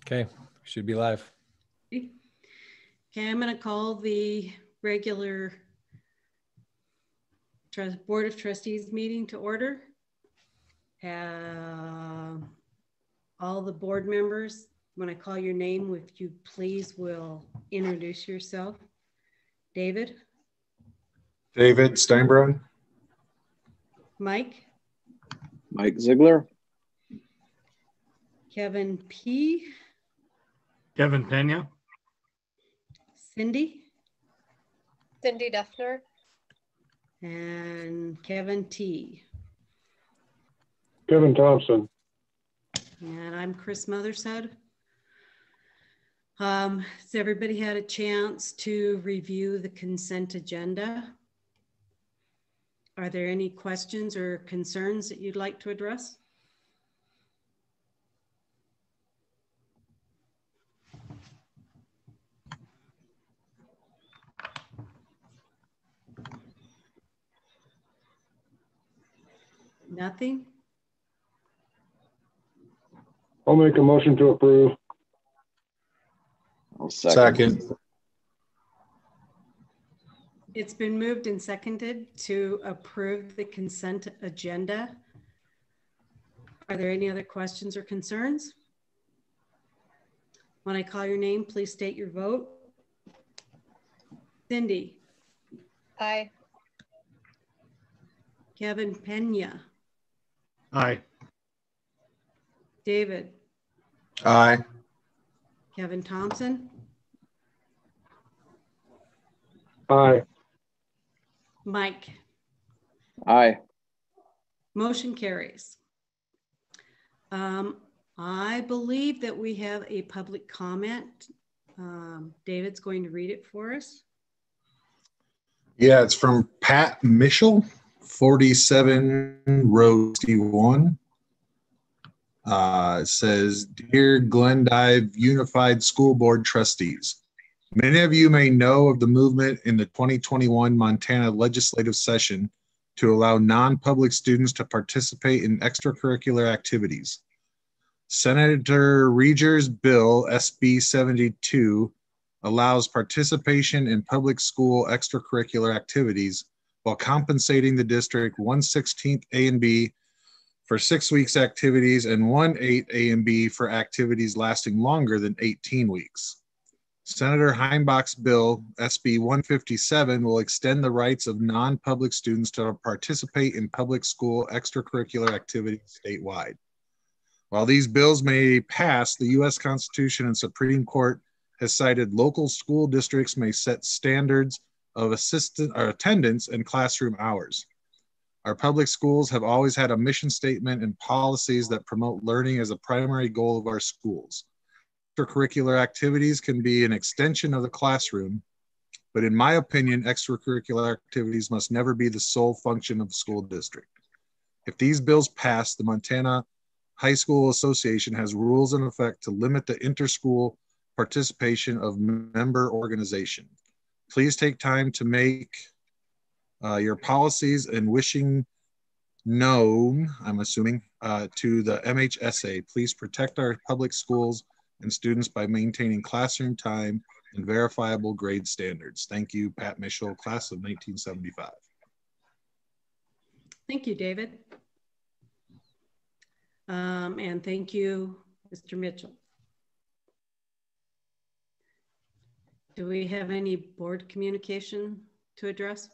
Okay, should be live. Okay, I'm going to call the regular Board of Trustees meeting to order. All the board members, when I call your name, if you please will introduce yourself. David. David Steinbrun. Mike. Mike Ziegler. Kevin P. Kevin Pena. Cindy. Cindy Duffner. And Kevin T. Kevin Thompson. And I'm Chris Mothershead. Has everybody had a chance to review the consent agenda? Are there any questions or concerns that you'd like to address? Nothing? I'll make a motion to approve. I'll second. It's been moved and seconded to approve the consent agenda. Are there any other questions or concerns? When I call your name, please state your vote. Cindy. Aye. Kevin Pena. Aye. David. Aye. Kevin Thompson. Aye. Mike. Aye. Motion carries. I believe that we have a public comment. David's going to read it for us. Yeah, it's from Pat Mischel, 47 Road 61. It says, Dear Glendive Unified School Board trustees, many of you may know of the movement in the 2021 Montana legislative session to allow non-public students to participate in extracurricular activities. Senator Reger's bill, SB 72, allows participation in public school extracurricular activities while compensating the district 1/16 A and B for 6 weeks activities and 1/8 A and B for activities lasting longer than 18 weeks. Senator Heimbach's bill, SB 157, will extend the rights of non-public students to participate in public school extracurricular activities statewide. While these bills may pass, the U.S. Constitution and Supreme Court has cited local school districts may set standards of attendance and classroom hours. Our public schools have always had a mission statement and policies that promote learning as a primary goal of our schools. Extracurricular activities can be an extension of the classroom, but in my opinion, extracurricular activities must never be the sole function of the school district. If these bills pass, the Montana High School Association has rules in effect to limit the inter-school participation of member organization. Please take time to make your policies and wishing known, I'm assuming, to the MHSA. Please protect our public schools and students by maintaining classroom time and verifiable grade standards. Thank you, Pat Mischel, class of 1975. Thank you, David. And thank you, Mr. Mitchell. Do we have any board communication to address?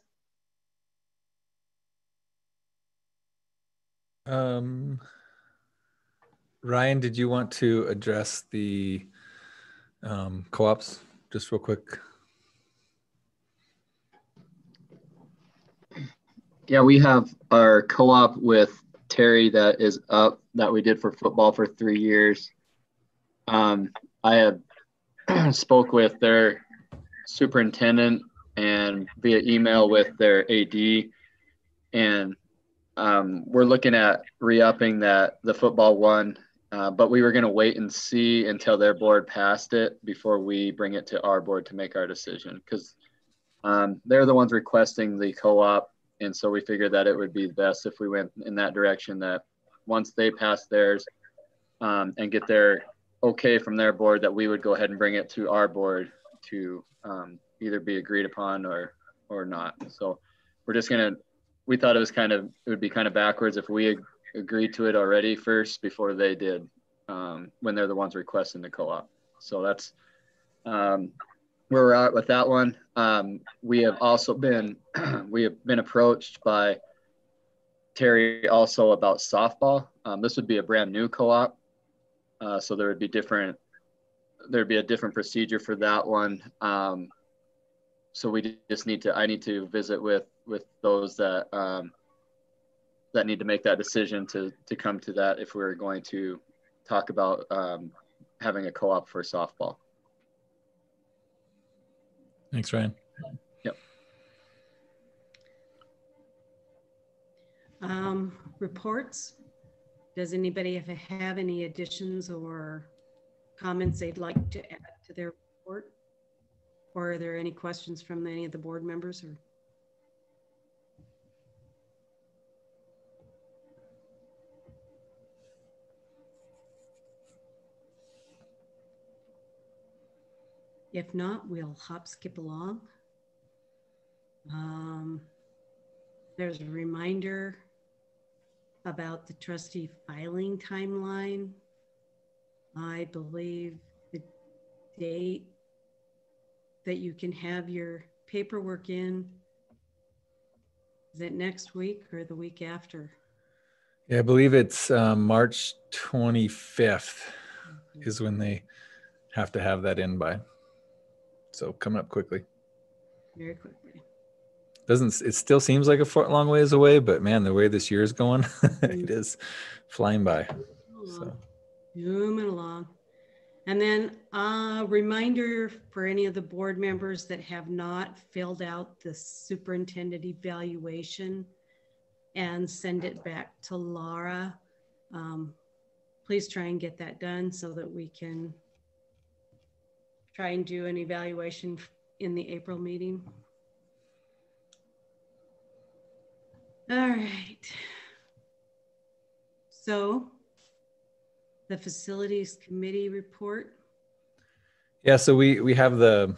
Ryan, did you want to address the co-ops just real quick? Yeah, we have our co-op with Terry that is up that we did for football for 3 years. I have spoke with their superintendent and via email with their AD, and we're looking at re-upping the football one, but we were going to wait and see until their board passed it before we bring it to our board to make our decision, because they're the ones requesting the co-op, and so we figured that it would be best if we went in that direction, that once they pass theirs and get their okay from their board, that we would go ahead and bring it to our board to either be agreed upon or not. So we're just we thought it would be kind of backwards if we agreed to it already first before they did, when they're the ones requesting the co-op. So that's where we're at with that one. We have also been approached by Terry also about softball. This would be a brand new co-op. So there'd be a different procedure for that one. So we just I need to visit with those that need to make that decision to come to that, if we're going to talk about having a co-op for softball. Thanks, Ryan. Yep. Reports. Does anybody have any additions or comments they'd like to add to their report? Or are there any questions from any of the board members? Or if not, we'll skip along. There's a reminder about the trustee filing timeline. I believe the date that you can have your paperwork in, is it next week or the week after? Yeah, I believe it's March 25th is when they have to have that in by. So coming up quickly. Very quickly. It still seems like a long ways away, but man, the way this year is going, it is flying by. So Zooming along. And then a reminder for any of the board members that have not filled out the superintendent evaluation and send it back to Laura. Please try and get that done so that we can try and do an evaluation in the April meeting. All right. So the facilities committee report. yeah, so we have the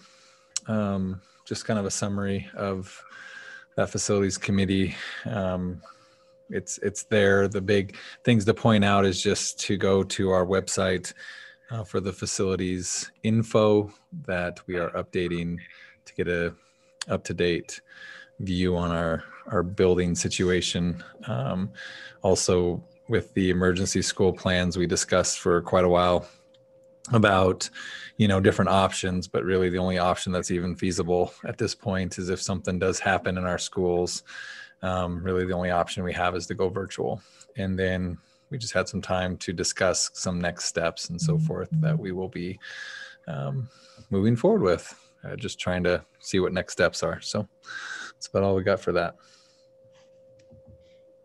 just kind of a summary of that facilities committee. It's there. The big things to point out is just to go to our website for the facilities info that we are updating to get a up-to-date view on our building situation. Also with the emergency school plans, we discussed for quite a while about, different options, but really the only option that's even feasible at this point is if something does happen in our schools. Really the only option we have is to go virtual. And then we just had some time to discuss some next steps and so forth that we will be moving forward with, just trying to see what next steps are. So that's about all we got for that.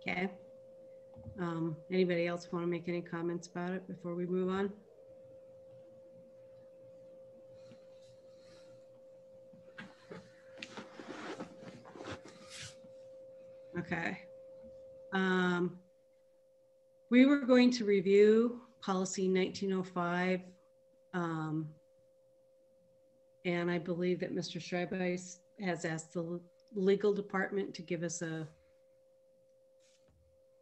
Okay. Anybody else want to make any comments about it before we move on? Okay. We were going to review policy 1905. And I believe that Mr. Schreibeis has asked the legal department to give us a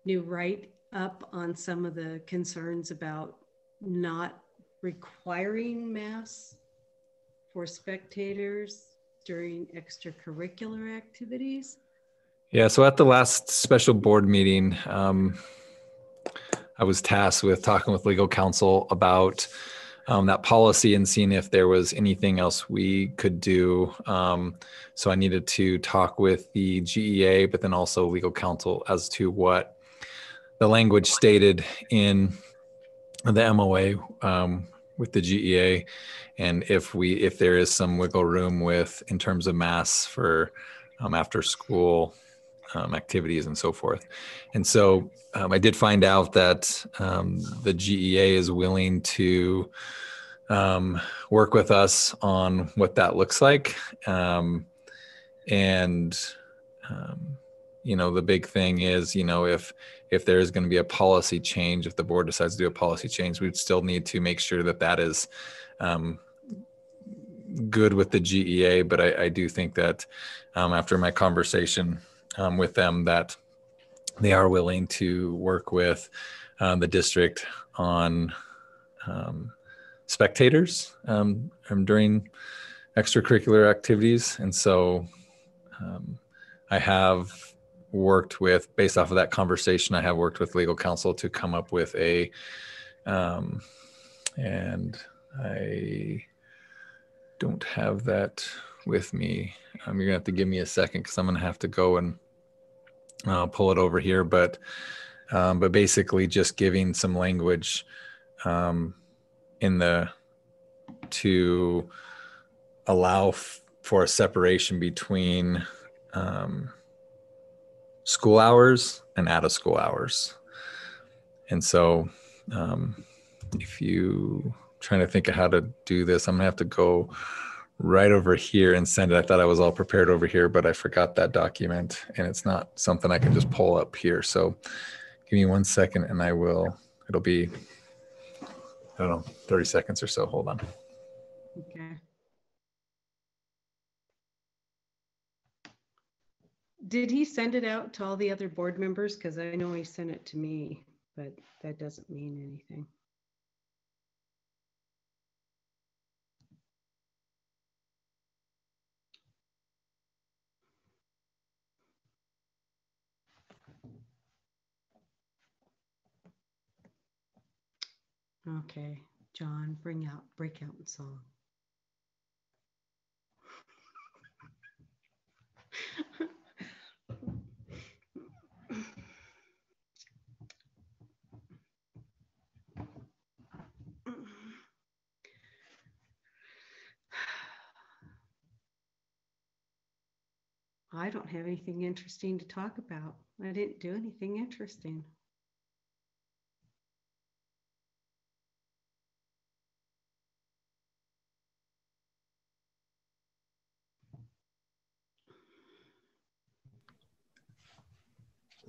new write-up on some of the concerns about not requiring masks for spectators during extracurricular activities. Yeah, so at the last special board meeting, I was tasked with talking with legal counsel about that policy and seeing if there was anything else we could do. So I needed to talk with the GEA, but then also legal counsel as to what the language stated in the MOA with the GEA, and if there is some wiggle room in terms of masks for after school activities and so forth. And so I did find out that the GEA is willing to work with us on what that looks like. the big thing is, if there is going to be a policy change, if the board decides to do a policy change, we'd still need to make sure that that is good with the GEA. But I do think that after my conversation with them, that they are willing to work with the district on spectators during extracurricular activities. And so I have worked with, based off of that conversation, I have worked with legal counsel to come up with and I don't have that with me. You're gonna have to give me a second because I'm gonna have to go and pull it over here. But basically just giving some language to allow for a separation between school hours and out of school hours. And so if you trying to think of how to do this, I'm gonna have to go right over here and send it. I thought I was all prepared over here, but I forgot that document and it's not something I can just pull up here. So give me 1 second and it'll be, I don't know, 30 seconds or so. Hold on. Okay. Did he send it out to all the other board members? Because I know he sent it to me, but that doesn't mean anything. Okay, John, break out in song. I don't have anything interesting to talk about. I didn't do anything interesting.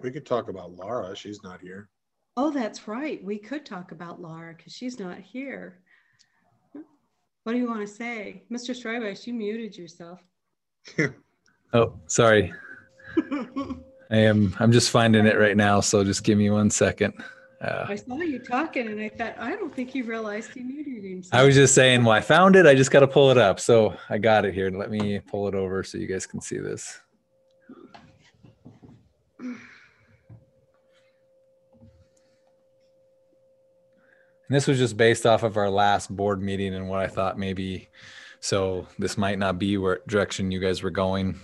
We could talk about Laura. She's not here. Oh, that's right. We could talk about Laura because she's not here. What do you want to say? Mr. Strybeis, you muted yourself. Oh, sorry. I'm just finding it right now. So just give me 1 second. I saw you talking and I thought, I don't think he realized he muted himself. I was just saying, well, I found it. I just got to pull it up. So I got it here. Let me pull it over so you guys can see this. And this was just based off of our last board meeting and what I thought maybe, so this might not be where direction you guys were going.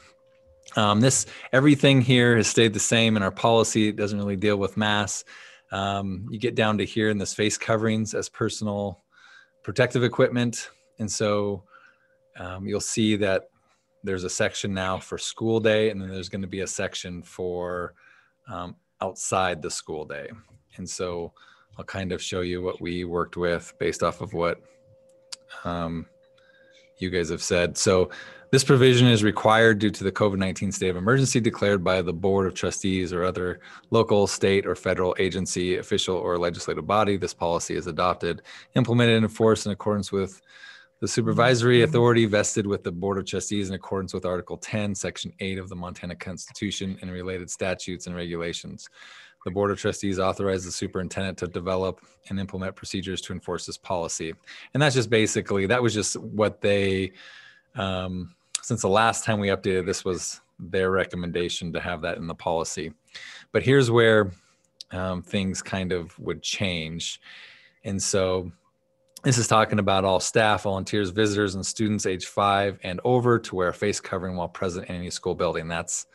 Everything here has stayed the same in our policy. It doesn't really deal with masks. You get down to here in this face coverings as personal protective equipment. And so you'll see that there's a section now for school day, and then there's going to be a section for outside the school day. And so I'll kind of show you what we worked with based off of what you guys have said. So this provision is required due to the COVID-19 state of emergency declared by the Board of Trustees or other local, state, or federal agency, official, or legislative body. This policy is adopted, implemented, and enforced in accordance with the supervisory authority vested with the Board of Trustees in accordance with Article 10, Section 8 of the Montana Constitution and related statutes and regulations. The Board of Trustees authorizes the superintendent to develop and implement procedures to enforce this policy. And that's just basically, that was just what they, since the last time we updated, this was their recommendation to have that in the policy. But here's where things kind of would change. And so this is talking about all staff, volunteers, visitors, and students age 5 and over to wear a face covering while present in any school building. That's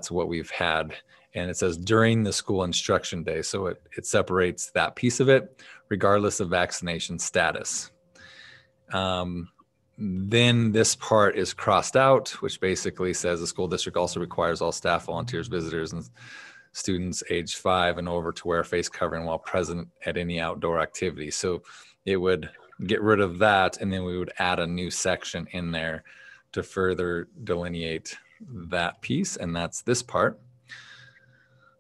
what we've had. And it says during the school instruction day. So it separates that piece of it, regardless of vaccination status. Then this part is crossed out, which basically says the school district also requires all staff, volunteers, visitors, and students age 5 and over to wear a face covering while present at any outdoor activity. So it would get rid of that, and then we would add a new section in there to further delineate that piece, and that's this part.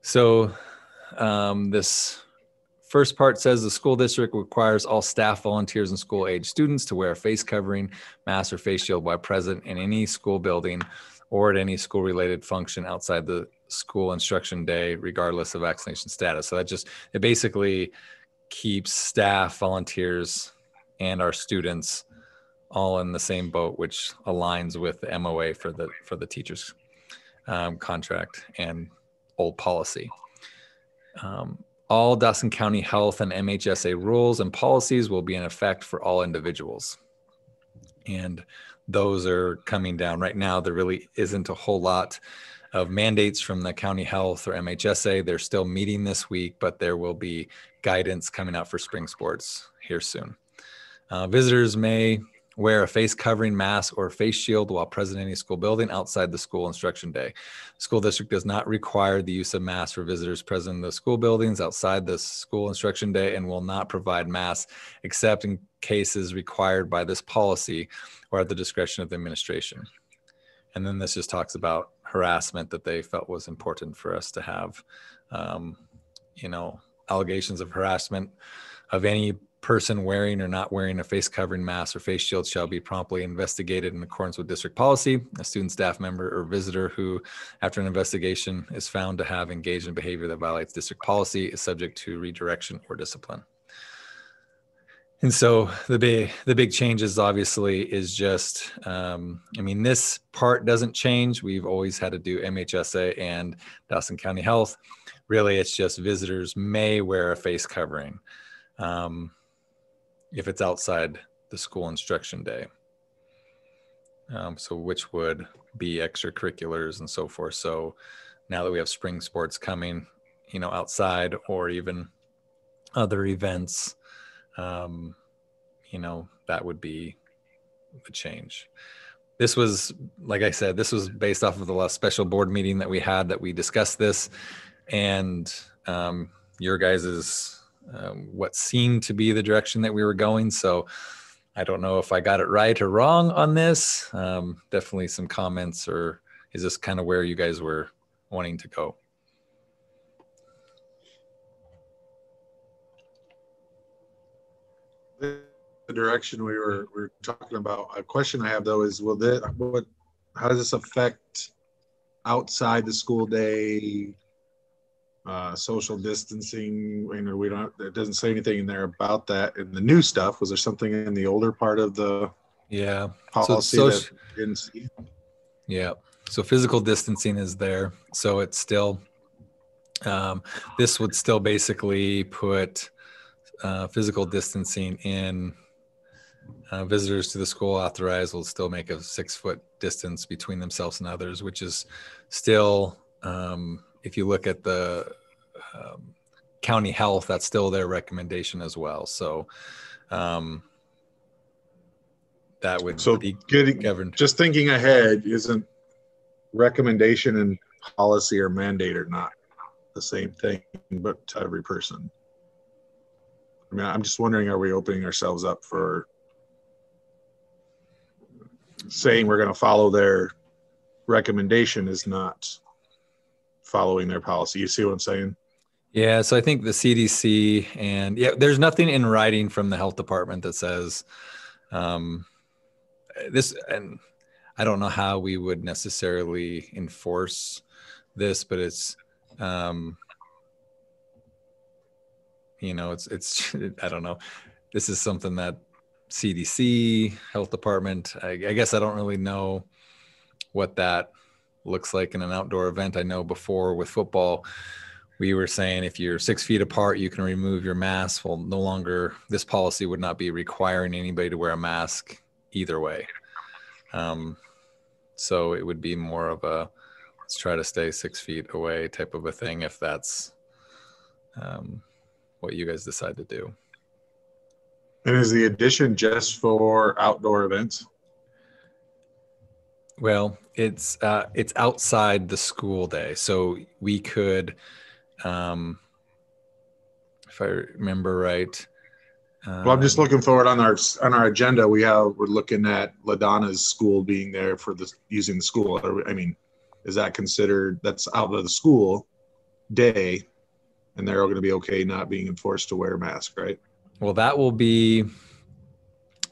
So this first part says the school district requires all staff, volunteers, and school-age students to wear a face covering, mask, or face shield while present in any school building or at any school-related function outside the school instruction day, regardless of vaccination status. So that just, it basically keeps staff, volunteers, and our students all in the same boat, which aligns with the MOA for the teachers contract and old policy. All Dawson County Health and MHSA rules and policies will be in effect for all individuals. And those are coming down right now. There really isn't a whole lot of mandates from the county health or MHSA. They're still meeting this week, but there will be guidance coming out for spring sports here soon. Visitors may wear a face covering, mask, or face shield while present in any school building outside the school instruction day. The school district does not require the use of masks for visitors present in the school buildings outside the school instruction day and will not provide masks except in cases required by this policy or at the discretion of the administration. And then this just talks about harassment that they felt was important for us to have, allegations of harassment of any person wearing or not wearing a face covering, mask, or face shield shall be promptly investigated in accordance with district policy. A student, staff member, or visitor who, after an investigation, is found to have engaged in behavior that violates district policy is subject to redirection or discipline. And so the big changes obviously is just, this part doesn't change. We've always had to do MHSA and Dawson County Health. Really, it's just visitors may wear a face covering if it's outside the school instruction day. So which would be extracurriculars and so forth. So now that we have spring sports coming, outside or even other events, that would be a change. This was, like I said, this was based off of the last special board meeting that we had that we discussed this, and your guys's what seemed to be the direction that we were going. So I don't know if I got it right or wrong on this. Definitely some comments, or is this kind of where you guys were wanting to go? The direction we were talking about. A question I have though is, how does this affect outside the school day, social distancing? It doesn't say anything in there about that in the new stuff. Was there something in the older part of the policy that we didn't see? Yeah, so physical distancing is there. So it's still, this would still basically put physical distancing in. Visitors to the school authorized will still make a 6-foot distance between themselves and others, which is still, if you look at the county health, that's still their recommendation as well. So that would be governed. Just thinking ahead, isn't recommendation and policy or mandate are not the same thing, but to every person? I'm just wondering, are we opening ourselves up for saying we're going to follow their recommendation is not following their policy? You see what I'm saying? Yeah. So I think the CDC and there's nothing in writing from the health department that says this, and I don't know how we would necessarily enforce this, but it's, it's I don't know. This is something that CDC, health department, I guess I don't really know what that looks like in an outdoor event. I know before with football, we were saying if you're 6 feet apart, you can remove your mask. Well, no longer, this policy would not be requiring anybody to wear a mask either way. So it would be more of a, let's try to stay 6 feet away type of a thing, if that's what you guys decide to do. And is the addition just for outdoor events? Well, it's outside the school day, so we could, if I remember right. Well, I'm just looking forward on our agenda. We're looking at LaDonna's school being there for using the school. I mean, is that considered, that's out of the school? day, and they're all going to be okay not being enforced to wear a mask, right? Well, that will be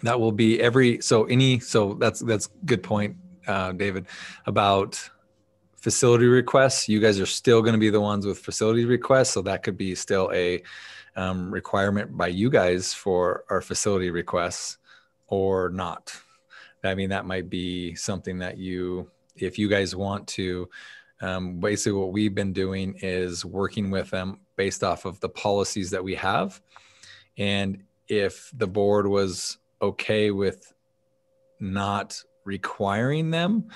every, so that's good point, David, about facility requests. You guys are still going to be the ones with facility requests. So that could be still a requirement by you guys for our facility requests or not. I mean, that might be something that if you guys want to, basically what we've been doing is working with them based off of the policies that we have. And if the board was okay with not requiring them,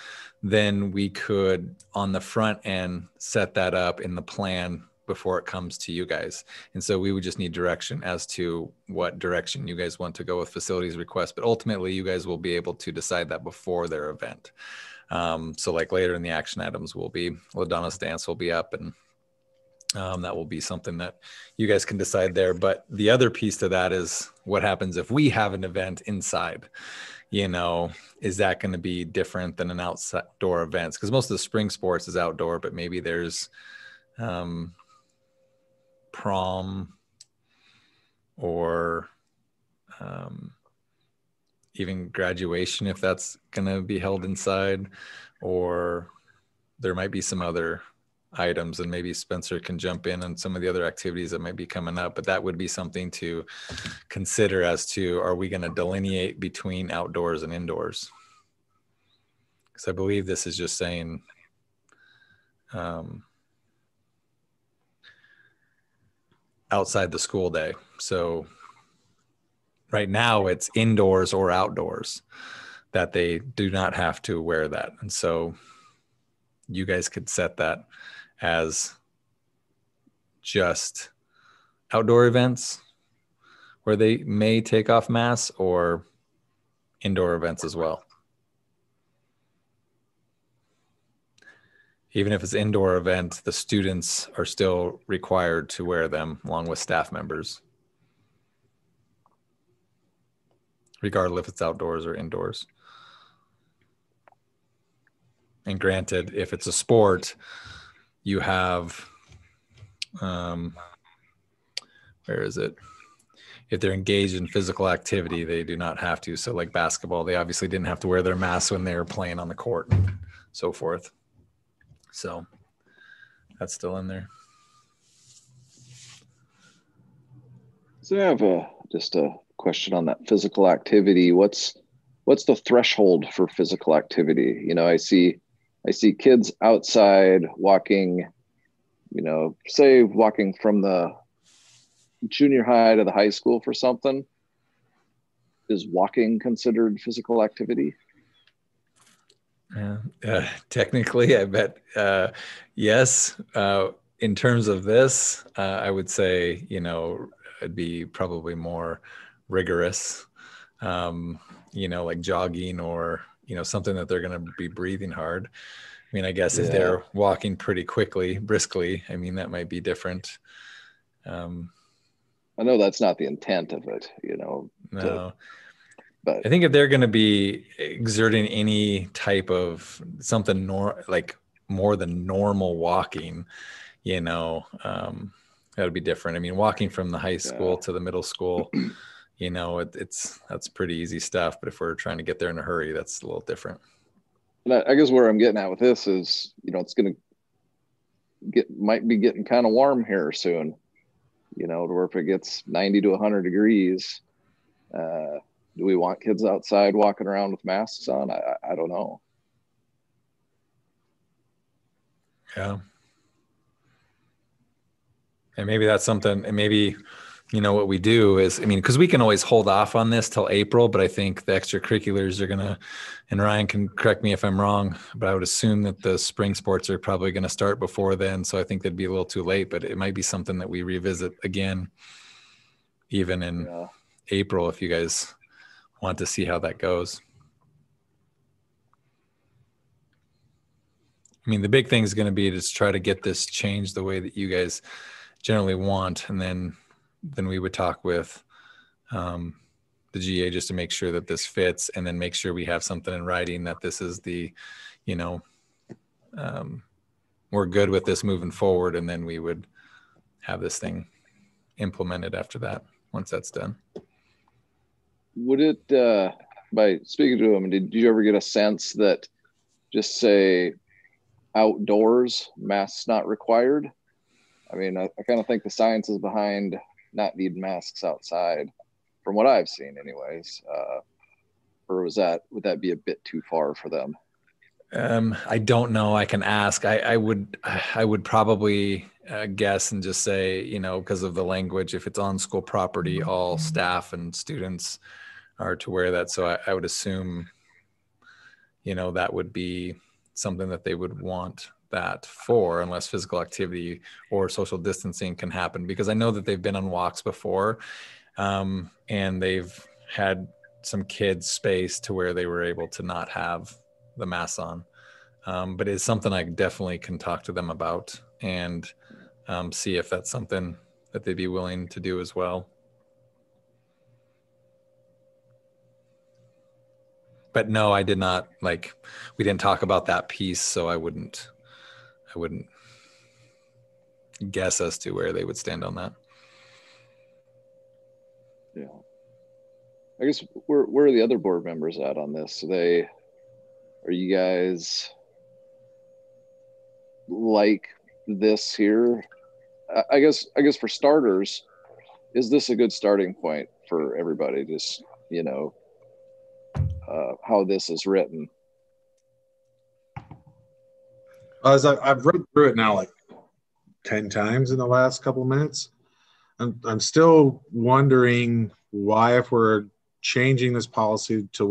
then we could on the front end set that up in the plan before it comes to you guys. And so we would just need direction as to what direction you guys want to go with facilities requests. But ultimately, you guys will be able to decide that before their event. So like later in the action items will be LaDonna's dance will be up, and that will be something that you guys can decide there. But the other piece to that is what happens if we have an event inside. Is that going to be different than an outdoor event? Because most of the spring sports is outdoor, but maybe there's prom or even graduation, if that's going to be held inside, or there might be some other items, and maybe Spencer can jump in on some of the other activities that might be coming up, but that would be something to consider as to, are we going to delineate between outdoors and indoors? Because I believe this is just saying outside the school day. So right now it's indoors or outdoors that they do not have to wear that. And so you guys could set that as just outdoor events where they may take off masks, or indoor events as well. Even if it's an indoor event, the students are still required to wear them along with staff members, regardless if it's outdoors or indoors. And granted, if it's a sport, you have, where is it? If they're engaged in physical activity, they do not have to. So like basketball, they obviously didn't have to wear their masks when they were playing on the court and so forth. So that's still in there. So I have just a question on that physical activity. What's the threshold for physical activity? I see kids outside walking, say walking from the junior high to the high school for something. Is walking considered physical activity? Technically, I bet yes. In terms of this, I would say, it'd be probably more rigorous, like jogging or, something that they're going to be breathing hard. I mean, I guess if they're walking pretty quickly, briskly, I mean, that might be different. I know that's not the intent of it, No. But I think if they're going to be exerting any type of something more than normal walking, that would be different. I mean, walking from the high school to the middle school, that's pretty easy stuff. But if we're trying to get there in a hurry, that's a little different. And I guess where I'm getting at with this is, it's going to might be getting kind of warm here soon, to where if it gets 90 to 100 degrees, do we want kids outside walking around with masks on? I don't know. Yeah. And maybe that's something, and maybe, what we do is, because we can always hold off on this till April, but I think the extracurriculars are going to, and Ryan can correct me if I'm wrong, but I would assume that the spring sports are probably going to start before then. So I think that'd be a little too late, but it might be something that we revisit again, even in April, if you guys want to see how that goes. The big thing is going to be to try to get this changed the way that you guys generally want. And then we would talk with the GA just to make sure that this fits, and then make sure we have something in writing that this is the, we're good with this moving forward, and then we would have this thing implemented after that, once that's done. Would it, by speaking to him, did you ever get a sense that just say outdoors, masks not required? I mean, I kind of think the science is behind not needing masks outside, from what I've seen anyways. Or would that be a bit too far for them? I don't know. I can ask. I would probably guess and just say, because of the language, if it's on school property, all staff and students are to wear that. So I would assume, that would be something that they would want that for, unless physical activity or social distancing can happen. Because I know that they've been on walks before, and they've had some kids space to where they were able to not have the mask on. But it's something I definitely can talk to them about and see if that's something that they'd be willing to do as well. But no, I did not, we didn't talk about that piece, so I wouldn't guess as to where they would stand on that. Yeah. I guess where are the other board members at on this? Are you guys like this here? I guess for starters, is this a good starting point for everybody? Just, how this is written. As I've read through it now like 10 times in the last couple of minutes, I'm still wondering why, if we're changing this policy to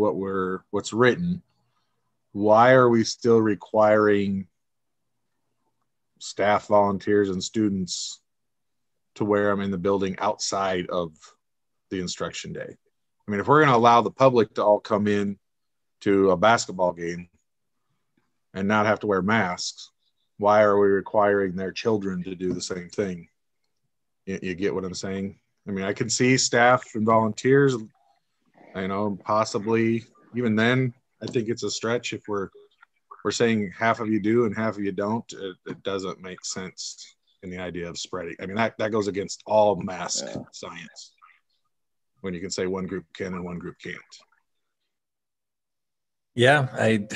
what's written, why are we still requiring staff, volunteers, and students to wear them in the building outside of the instruction day? I mean, if we're going to allow the public to all come in to a basketball game and not have to wear masks, why are we requiring their children to do the same thing? You get what I'm saying? I mean, I can see staff and volunteers, possibly. Even then, I think it's a stretch if we're saying half of you do and half of you don't. It doesn't make sense in the idea of spreading. I mean, that goes against all mask science, when you can say one group can and one group can't. Yeah, I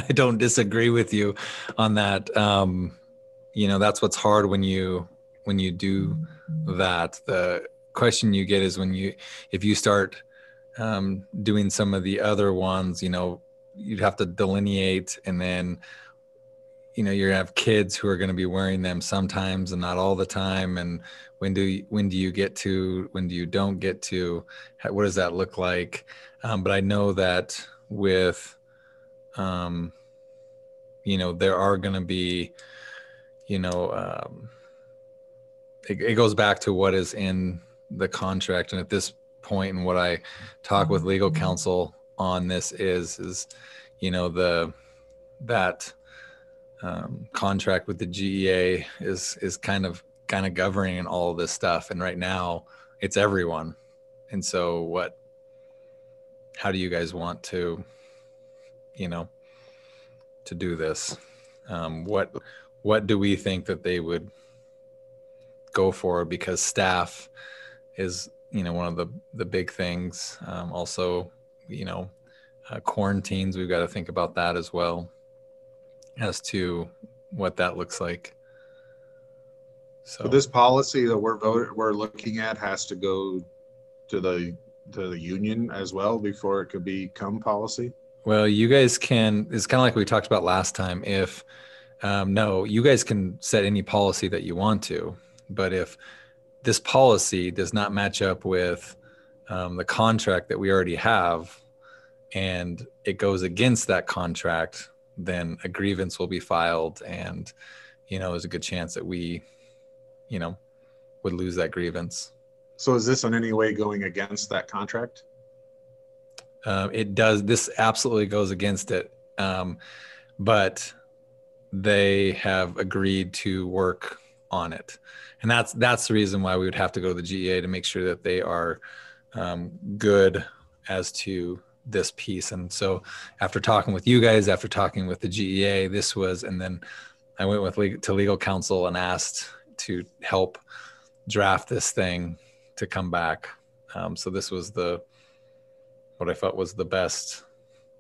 don't disagree with you on that. That's what's hard when you do that. The question you get is if you start doing some of the other ones, you'd have to delineate, and then you're gonna have kids who are going to be wearing them sometimes and not all the time. And when do you get to, when do you don't get to, what does that look like? But I know that with, there are going to be, it goes back to what is in the contract. And at this point, and what I talk with legal counsel on this is that contract with the GEA is kind of governing all of this stuff. And right now it's everyone. And so how do you guys want to do this? What do we think that they would go for? Because staff is, one of the big things. Also, quarantines, we've got to think about that as well, as to what that looks like. So this policy that we're looking at has to go to the union as well before it could become policy. Well, you guys can, it's kind of like we talked about last time. If no, you guys can set any policy that you want to, but if this policy does not match up with the contract that we already have, and it goes against that contract, then a grievance will be filed, and there's a good chance that we would lose that grievance. So is this in any way going against that contract? It does. This absolutely goes against it, but they have agreed to work on it, and that's the reason why we would have to go to the GEA to make sure that they are good as to this piece. And so after talking with you guys, after talking with the GEA, this was, and then I went to legal counsel and asked to help draft this thing to come back. So this was what I thought was the best,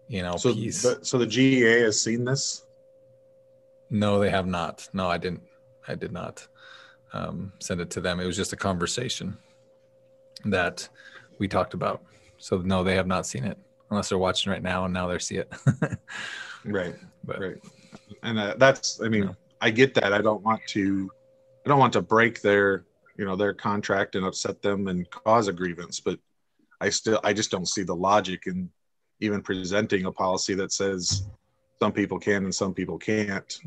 piece. So the GEA has seen this? No, they have not. No, I did not send it to them. It was just a conversation that we talked about. So no, they have not seen it unless they're watching right now and now they see it. Right. But, right. And I get that. I don't want to break their contract and upset them and cause a grievance, but I just don't see the logic in even presenting a policy that says some people can and some people can't.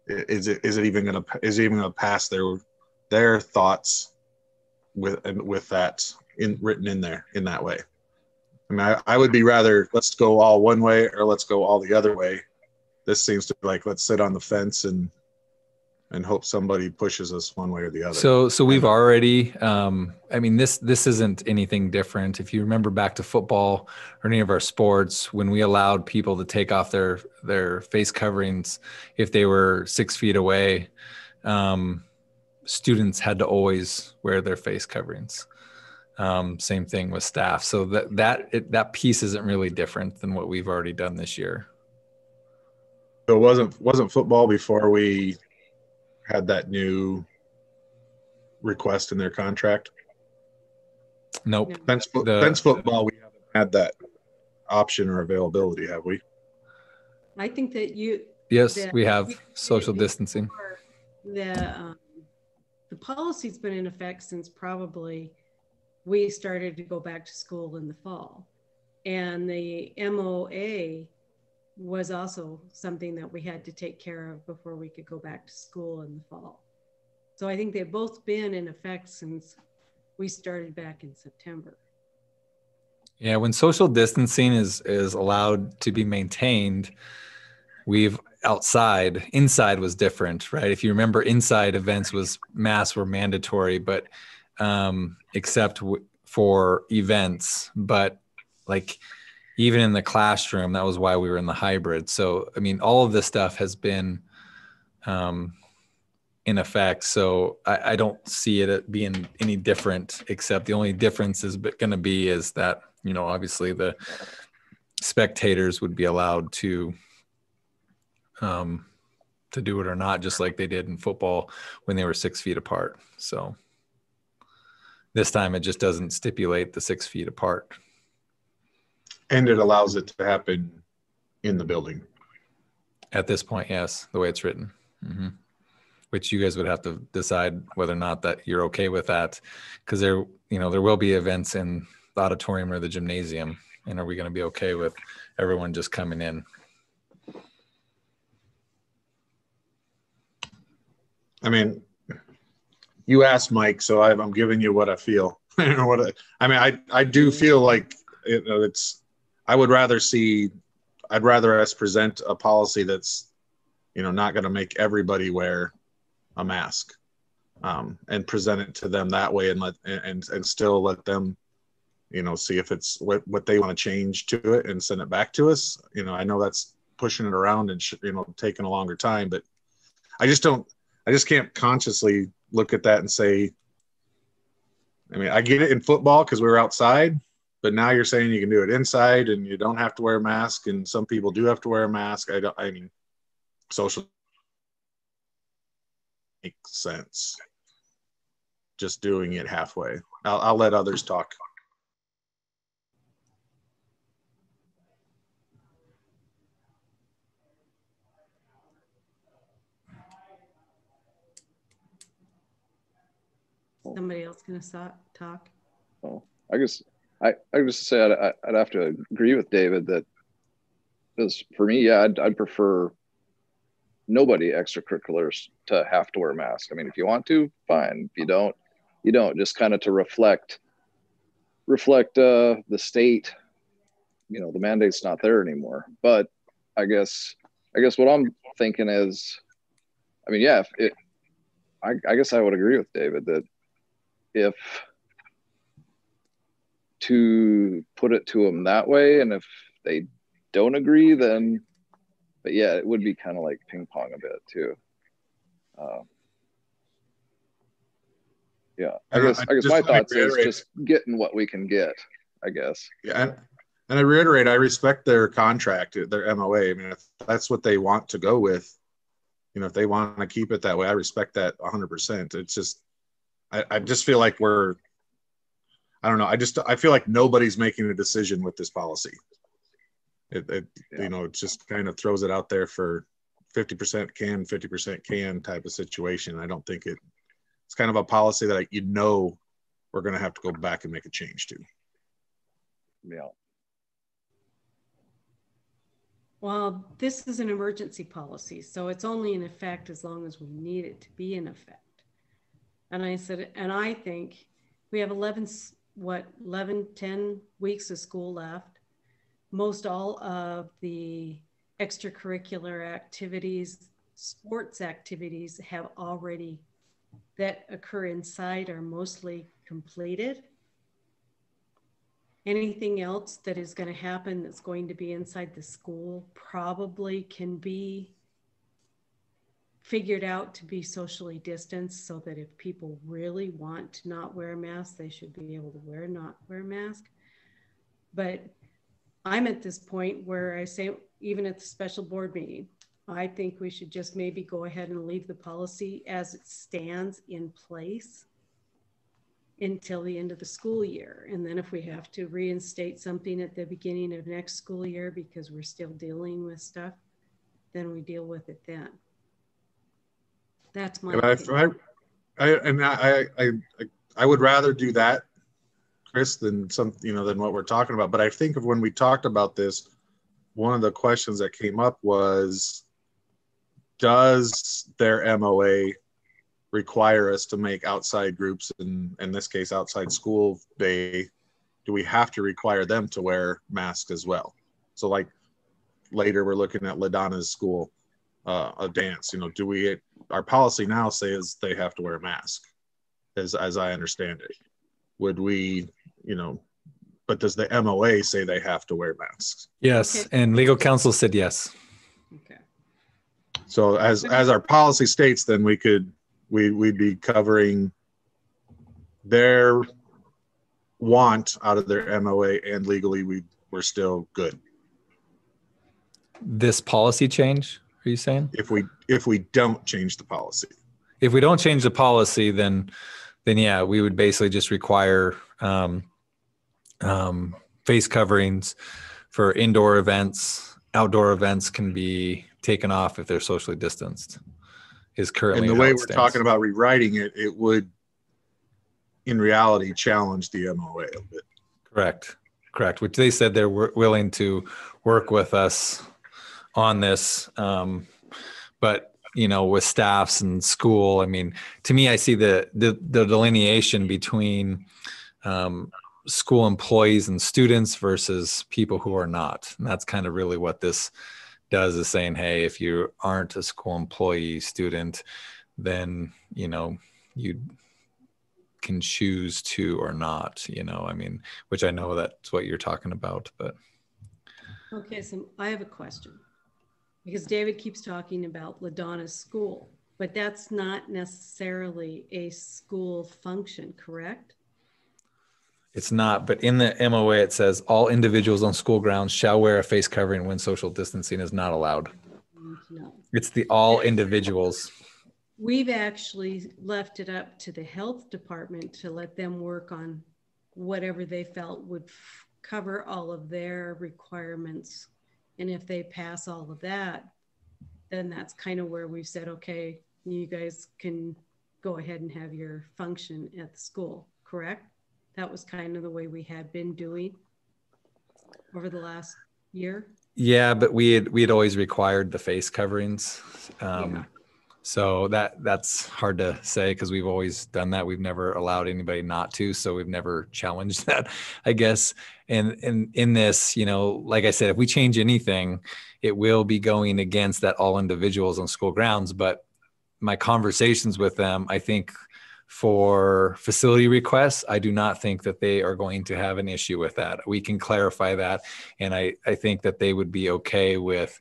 Is it even going to pass their thoughts with that written in there in that way? I would be rather let's go all one way or let's go all the other way. This seems to be like let's sit on the fence and hope somebody pushes us one way or the other. So we've already, this isn't anything different. If you remember back to football or any of our sports, when we allowed people to take off their face coverings, if they were 6 feet away, students had to always wear their face coverings. Same thing with staff. So that piece isn't really different than what we've already done this year. So it wasn't football before we had that new request in their contract? Nope. Fence football, we haven't had that option or availability, have we? I think that Yes, we have social distancing. The policy's been in effect since probably we started to go back to school in the fall. And the MOA was also something that we had to take care of before we could go back to school in the fall. So I think they've both been in effect since we started back in September. Yeah, when social distancing is allowed to be maintained, inside was different, right? If you remember, inside events masks were mandatory, but except for events, but like even in the classroom, that was why we were in the hybrid. So, all of this stuff has been in effect. So I don't see it being any different, except the only difference is going to be is that, obviously the spectators would be allowed to do it or not, just like they did in football when they were 6 feet apart. So this time it just doesn't stipulate the 6 feet apart. And it allows it to happen in the building. At this point, yes, the way it's written. Mm-hmm. Which you guys would have to decide whether or not that you're okay with that, because there will be events in the auditorium or the gymnasium, and are we going to be okay with everyone just coming in? You asked Mike, so I'm giving you what I feel. I do feel like I'd rather us present a policy that's, not going to make everybody wear a mask, and present it to them that way, and still let them, see if it's what they want to change to it and send it back to us. I know that's pushing it around and taking a longer time, but I just can't consciously look at that and say, I get it in football because we were outside, but now you're saying you can do it inside and you don't have to wear a mask, and some people do have to wear a mask. Social makes sense. Just doing it halfway. I'll let others talk. Somebody else gonna talk? Oh, I guess I just say I'd have to agree with David that, because for me, yeah, I'd prefer nobody extracurriculars to have to wear a mask. If you want to, fine. If you don't, you don't. Just kind of to reflect the state. The mandate's not there anymore. But I guess what I'm thinking is, I guess I would agree with David that if to put it to them that way, and if they don't agree, then yeah, it would be kind of like ping pong a bit too. Yeah, I guess my thoughts is just getting what we can get, I guess. Yeah, and I reiterate, I respect their contract, their MOA. I mean, if that's what they want to go with, you know, if they want to keep it that way, I respect that 100%. It's just, I just feel like I don't know. I feel like nobody's making a decision with this policy. You know, it just kind of throws it out there for 50% can, 50% can type of situation. I don't think it's kind of a policy that we're going to have to go back and make a change to. Yeah. Well, this is an emergency policy, so it's only in effect as long as we need it to be in effect. And I said, and I think we have 10 weeks of school left. Most all of the extracurricular activities, sports activities that occur inside are mostly completed. Anything else that is going to happen that's going to be inside the school probably can be figured out to be socially distanced, so that if people really want to not wear a mask, they should be able to not wear a mask. But I'm at this point where I say, even at the special board meeting, I think we should just maybe go ahead and leave the policy as it stands in place until the end of the school year. And then if we have to reinstate something at the beginning of next school year because we're still dealing with stuff, then we deal with it then. That's my opinion. I would rather do that, Chris, than what we're talking about. But I think of when we talked about this, one of the questions that came up was, does their MOA require us to make outside groups, in this case outside school day, do we have to require them to wear masks as well? So like later we're looking at LaDonna's school, a dance, our policy now says they have to wear a mask, as I understand it. Would we, but does the MOA say they have to wear masks? Yes. Okay. And legal counsel said yes. Okay. So as our policy states, then we'd be covering their want out of their MOA, and legally we're still good. This policy change, are you saying? If we don't change the policy. If we don't change the policy, then yeah, we would basically just require face coverings for indoor events. Outdoor events can be taken off if they're socially distanced. Is currently. And the way we're talking about rewriting it, it would, in reality, challenge the MOA a bit. Correct. Which they said they're willing to work with us on this, but with staffs and school. I mean, to me, I see the delineation between school employees and students versus people who are not, and that's kind of really what this does, is saying, hey, if you aren't a school employee student, then you can choose to or not, which I know that's what you're talking about. But Okay, so I have a question, because David keeps talking about LaDonna's school, but that's not necessarily a school function, correct? it's not, but in the MOA it says all individuals on school grounds shall wear a face covering when social distancing is not allowed. No. It's the all individuals. We've actually left it up to the health department to let them work on whatever they felt would cover all of their requirements. And if they pass all of that, then that's kind of where we've said, okay, you guys can go ahead and have your function at the school, correct? That was kind of the way we had been doing over the last year. Yeah, but we had always required the face coverings. Yeah. So that's hard to say because we've always done that. We've never allowed anybody not to, so we've never challenged that, I guess. And in this, like I said, if we change anything, it will be going against that all individuals on school grounds. But my conversations with them, I think for facility requests, I do not think that they are going to have an issue with that. We can clarify that. And I think that they would be okay with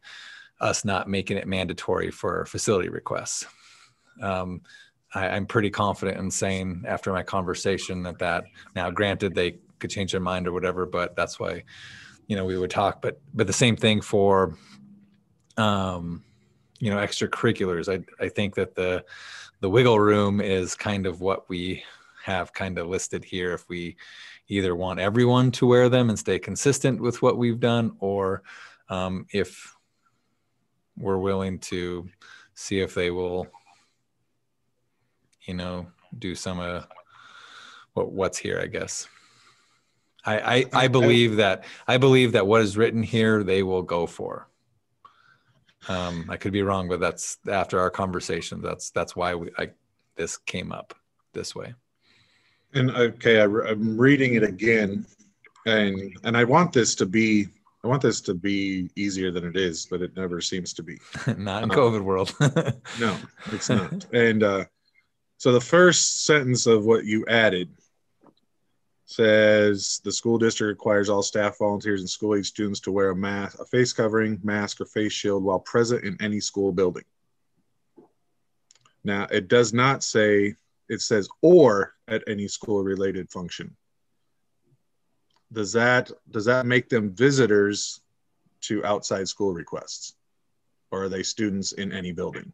us not making it mandatory for facility requests. I'm pretty confident in saying after my conversation that now granted they could change their mind or whatever, but that's why, we would talk, but the same thing for, extracurriculars. I think that the wiggle room is kind of what we have kind of listed here. If we either want everyone to wear them and stay consistent with what we've done, or if we're willing to see if they will, do some what's here, I guess. I believe that what is written here, they will go for. I could be wrong, but that's after our conversation. That's why this came up this way. And okay, I'm reading it again, and I want this to be easier than it is, but it never seems to be. Not in COVID world. No, it's not. And so the first sentence of what you added says the school district requires all staff, volunteers, and school-age students to wear a face covering, mask, or face shield while present in any school building. Now, it does not say, it says or at any school-related function. Does that make them visitors to outside school requests? Or are they students in any building?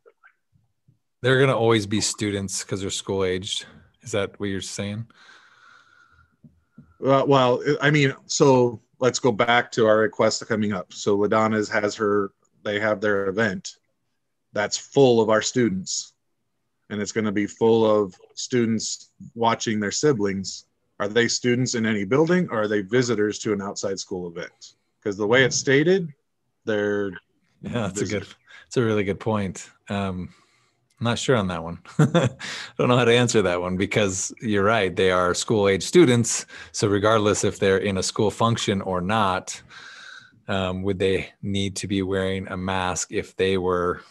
They're going to always be students because they're school-aged. Is that what you're saying? Well, I mean, so let's go back to our request coming up. So Ladonna's they have their event that's full of our students, and it's going to be full of students watching their siblings. Are they students in any building, or are they visitors to an outside school event? Because the way it's stated, they're it's a really good point. I'm not sure on that one. I don't know how to answer that one, because you're right. They are school-age students. So regardless if they're in a school function or not, would they need to be wearing a mask if they were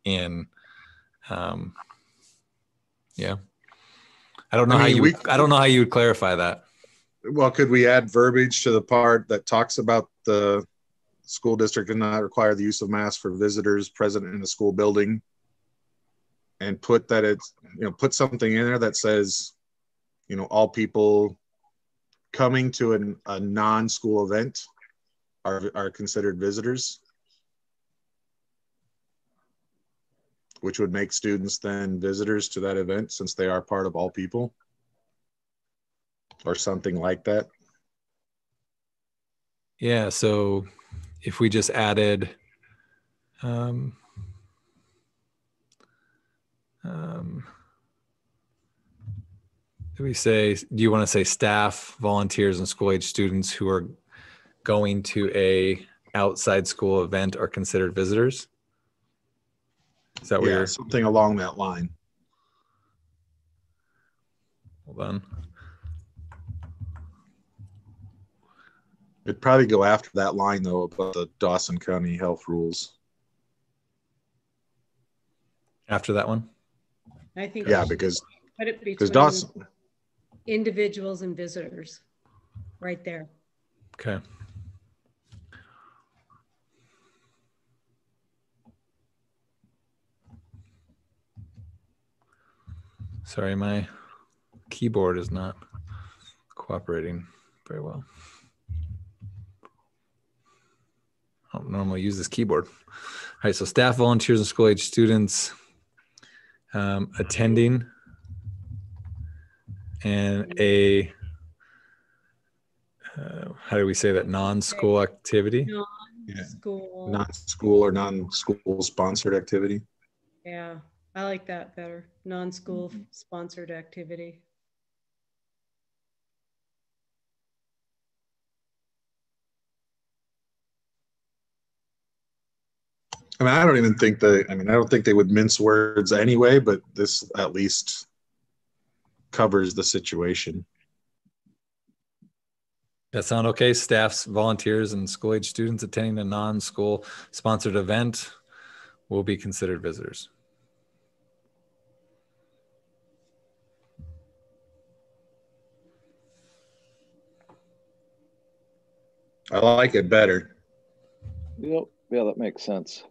in, yeah. I don't know how you would clarify that. Well, could we add verbiage to the part that talks about the school district did not require the use of masks for visitors present in a school building? And put that it's, put something in there that says, all people coming to a non-school event are considered visitors, which would make students then visitors to that event since they are part of all people, or something like that. Yeah. So if we just added, do you want to say staff, volunteers, and school-age students who are going to a outside school event are considered visitors? Is that what something along that line? Hold on. It'd probably go after that line though about the Dawson County health rules. After that one? I think because put it between Dawson, individuals and visitors, right there. Okay. Sorry, my keyboard is not cooperating very well. I don't normally use this keyboard. All right, so staff, volunteers, and school-age students attending and a, how do we say that, non-school activity? Non-school or non-school sponsored activity. Yeah, I like that better. Non-school sponsored activity. I mean, I don't think they would mince words anyway, but this at least covers the situation. That sound okay? Staffs, volunteers, and school-age students attending a non-school sponsored event will be considered visitors. I like it better. Yep. Yeah, that makes sense.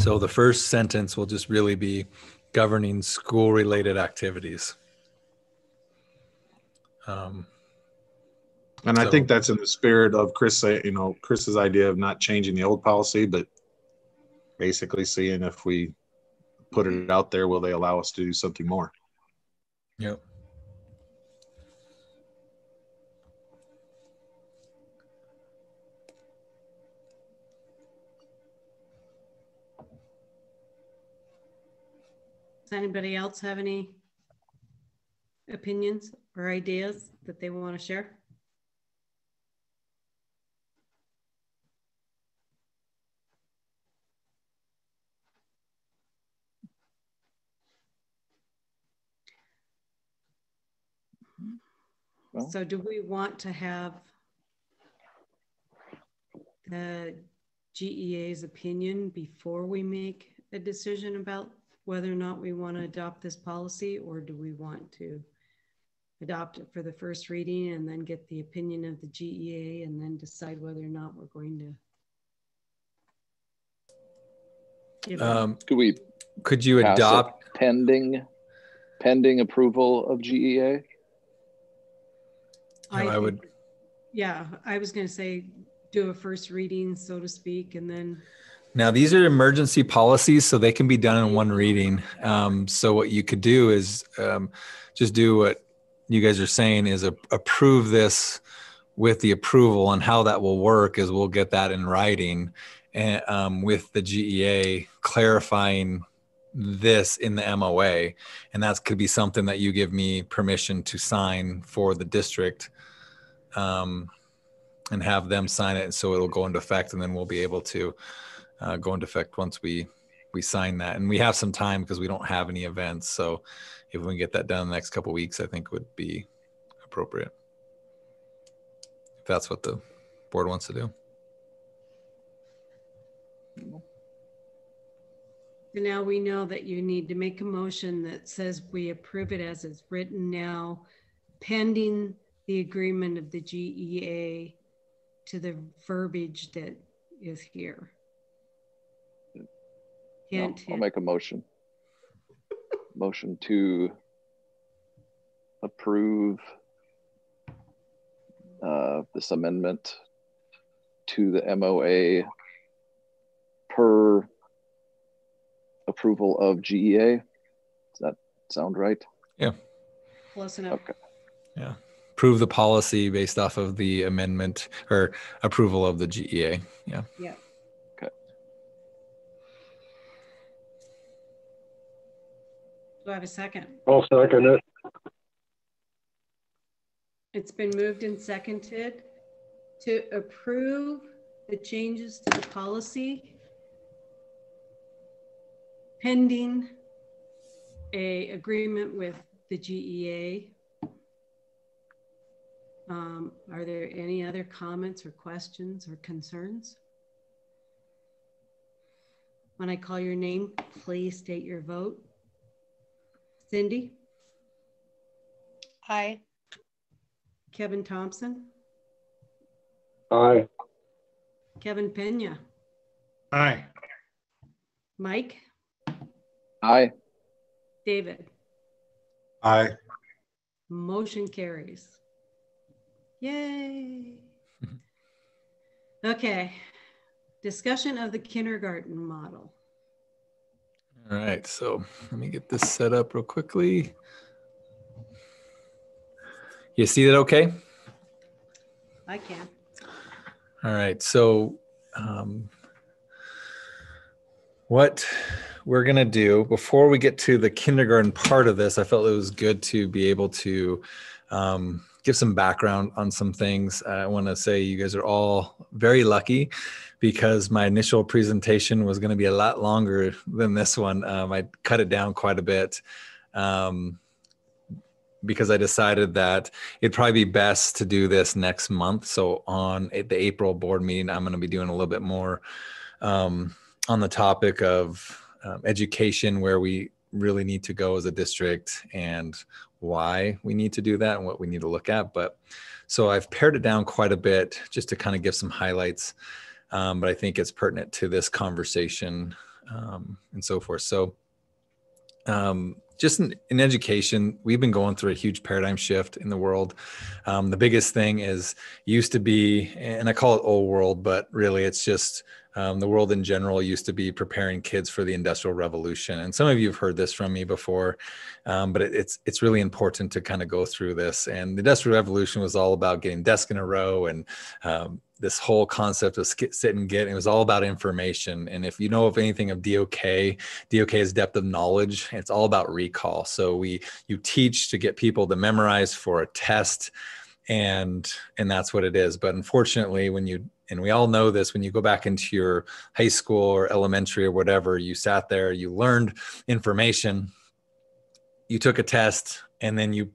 So the first sentence will just really be governing school-related activities. And I So- think that's in the spirit of Chris's idea of not changing the old policy, but basically seeing if we put it out there, will they allow us to do something more? Yep. Does anybody else have any opinions or ideas that they want to share? Well, So do we want to have the GEA's opinion before we make a decision about whether or not we want to adopt this policy, or do we want to adopt it for the first reading and then get the opinion of the GEA and then decide whether or not we're going to give it? Could you pass it adopt? pending approval of GEA? I would. Yeah, I was going to say do a first reading, so to speak, and then. Now, these are emergency policies, so they can be done in one reading. So what you could do is just do what you guys are saying is approve this with the approval, and how that will work is we'll get that in writing and with the GEA clarifying this in the MOA. And that could be something that you give me permission to sign for the district and have them sign it. So it'll go into effect, and then we'll be able to go into effect once we sign that. And we have some time because we don't have any events. So if we can get that done in the next couple of weeks, I think would be appropriate. If that's what the board wants to do. So now we know that you need to make a motion that says we approve it as it's written now, pending the agreement of the GEA to the verbiage that is here. Hint, I'll make a motion. Motion to approve this amendment to the MOA per approval of GEA. Does that sound right? Yeah. Close enough. Okay. Yeah. Approve the policy based off of the amendment or approval of the GEA. Yeah. Yeah. Okay. Do I have a second? I'll second it. It's been moved and seconded to approve the changes to the policy pending a agreement with the GEA. Are there any other comments or questions or concerns? When I call your name, please state your vote. Cindy? Aye. Kevin Thompson? Aye. Kevin Pena? Aye. Mike? Aye. David? Aye. Motion carries. Yay. Okay. Discussion of the kindergarten model. All right. So let me get this set up real quickly. You see that okay? I can. All right. So what we're going to do before we get to the kindergarten part of this, I felt it was good to be able to give some background on some things. I want to say you guys are all very lucky because my initial presentation was going to be a lot longer than this one. I cut it down quite a bit because I decided that it'd probably be best to do this next month. So on the April board meeting, I'm going to be doing a little bit more on the topic of education, where we really need to go as a district and why we need to do that and what we need to look at. But so I've pared it down quite a bit just to kind of give some highlights. But I think it's pertinent to this conversation and so forth. So just in education, we've been going through a huge paradigm shift in the world. The biggest thing is used to be, and I call it old world, but really it's just the world in general used to be preparing kids for the Industrial Revolution. And some of you have heard this from me before, but it's really important to kind of go through this. And the Industrial Revolution was all about getting desks in a row and this whole concept of sit and get. It was all about information. And if you know of anything of DOK is depth of knowledge. It's all about recall. So you teach to get people to memorize for a test, and that's what it is. But unfortunately, and we all know this, when you go back into your high school or elementary or whatever, you sat there, you learned information, you took a test, and then you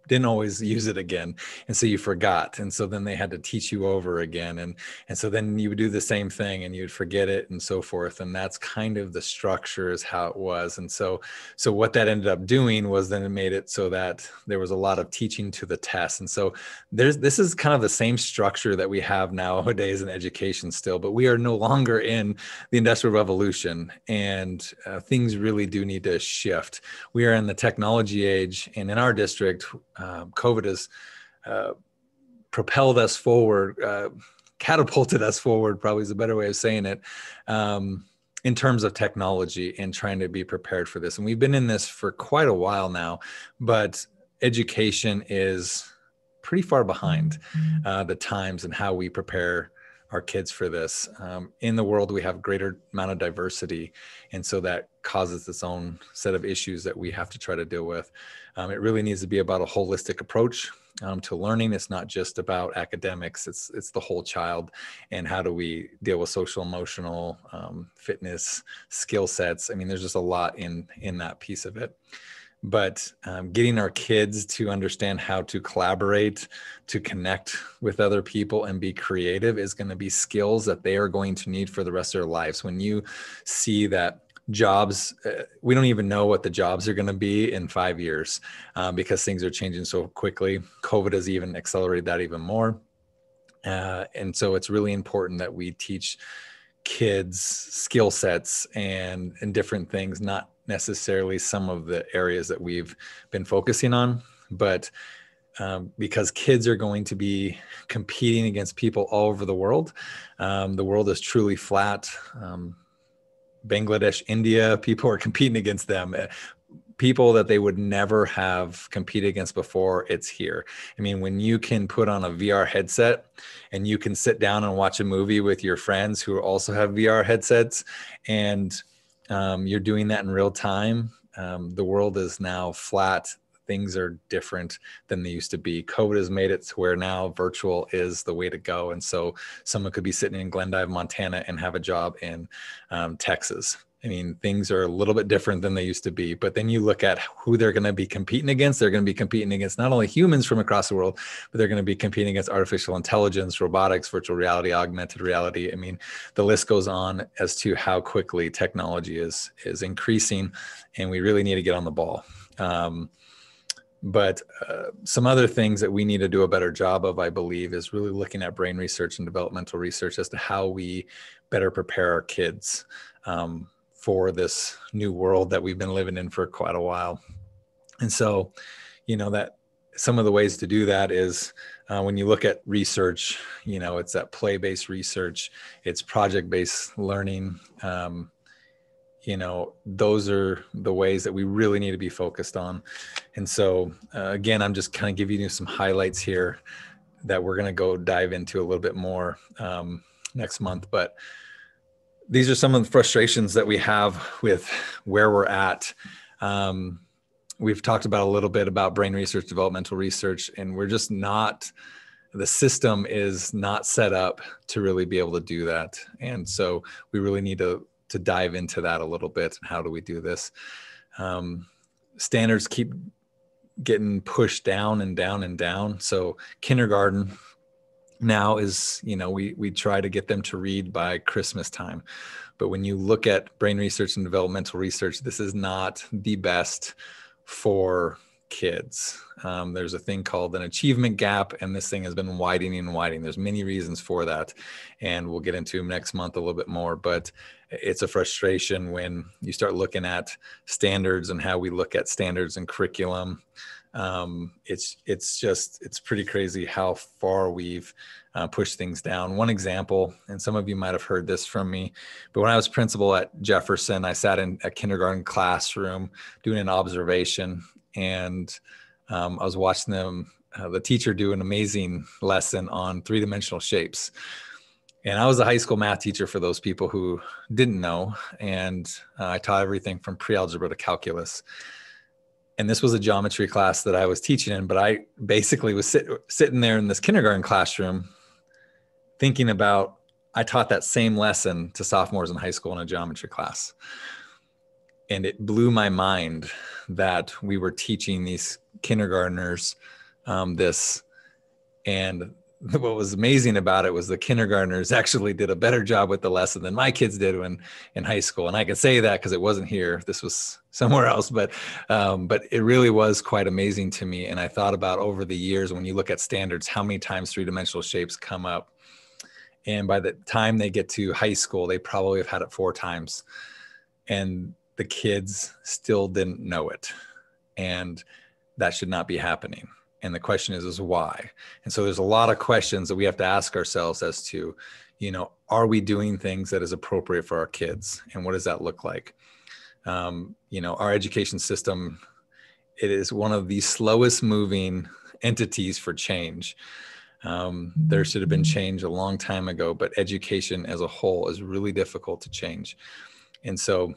didn't always use it again. And so you forgot. And so then they had to teach you over again. And so then you would do the same thing and you'd forget it and so forth. And that's kind of the structure is how it was. And so what that ended up doing was then it made it so that there was a lot of teaching to the test. And so this is kind of the same structure that we have nowadays in education still, but we are no longer in the Industrial Revolution, and things really do need to shift. We are in the technology age, and in our district, COVID has propelled us forward, catapulted us forward, probably is a better way of saying it, in terms of technology and trying to be prepared for this. And we've been in this for quite a while now, but education is pretty far behind the times and how we prepare our kids for this. In the world, we have greater amount of diversity. And so that causes its own set of issues that we have to try to deal with. It really needs to be about a holistic approach to learning. It's not just about academics, it's the whole child. And how do we deal with social, emotional, fitness, skill sets? I mean, there's just a lot in that piece of it. But getting our kids to understand how to collaborate, to connect with other people and be creative is going to be skills that they are going to need for the rest of their lives. When you see that jobs, we don't even know what the jobs are going to be in 5 years because things are changing so quickly. COVID has even accelerated that even more. And so it's really important that we teach kids skill sets and different things, not necessarily some of the areas that we've been focusing on, but because kids are going to be competing against people all over the world. The world is truly flat. Bangladesh, India, people are competing against them. People that they would never have competed against before, it's here. I mean, when you can put on a VR headset and you can sit down and watch a movie with your friends who also have VR headsets, and you're doing that in real time, the world is now flat. Things are different than they used to be. COVID has made it to where now virtual is the way to go. And so someone could be sitting in Glendive, Montana and have a job in Texas. I mean, things are a little bit different than they used to be, but then you look at who they're going to be competing against. They're going to be competing against not only humans from across the world, but they're going to be competing against artificial intelligence, robotics, virtual reality, augmented reality. I mean, the list goes on as to how quickly technology is increasing, and we really need to get on the ball. But some other things that we need to do a better job of, I believe, is really looking at brain research and developmental research as to how we better prepare our kids for this new world that we've been living in for quite a while. And so, that some of the ways to do that is when you look at research, it's that play-based research, it's project-based learning. Those are the ways that we really need to be focused on. And so, again, I'm just kind of giving you some highlights here that we're going to go dive into a little bit more next month. But these are some of the frustrations that we have with where we're at. We've talked about a little bit about brain research, developmental research, and we're just not, the system is not set up to really be able to do that. And so we really need to dive into that a little bit. How do we do this? Standards keep getting pushed down and down and down. So kindergarten now is, we try to get them to read by Christmas time, But when you look at brain research and developmental research, this is not the best for kids. There's a thing called an achievement gap, and this thing has been widening and widening. There's many reasons for that, and we'll get into next month a little bit more, but it's a frustration when you start looking at standards and how we look at standards and curriculum. It's pretty crazy how far we've pushed things down. One example, and some of you might have heard this from me, but when I was principal at Jefferson, I sat in a kindergarten classroom doing an observation, and I was watching the teacher do an amazing lesson on three-dimensional shapes. And I was a high school math teacher for those people who didn't know, and I taught everything from pre-algebra to calculus. And this was a geometry class that I was teaching in, but I basically was sitting there in this kindergarten classroom thinking about, I taught that same lesson to sophomores in high school in a geometry class. And it blew my mind that we were teaching these kindergartners this. And what was amazing about it was the kindergartners actually did a better job with the lesson than my kids did when in high school. And I can say that because it wasn't here. This was somewhere else, but it really was quite amazing to me. And I thought about over the years, when you look at standards, how many times three-dimensional shapes come up. And by the time they get to high school, they probably have had it 4 times. And the kids still didn't know it. And that should not be happening. And the question is why? And so there's a lot of questions that we have to ask ourselves as to, are we doing things that is appropriate for our kids? And what does that look like? Our education system, it is one of the slowest moving entities for change. There should have been change a long time ago, but education as a whole is really difficult to change. And so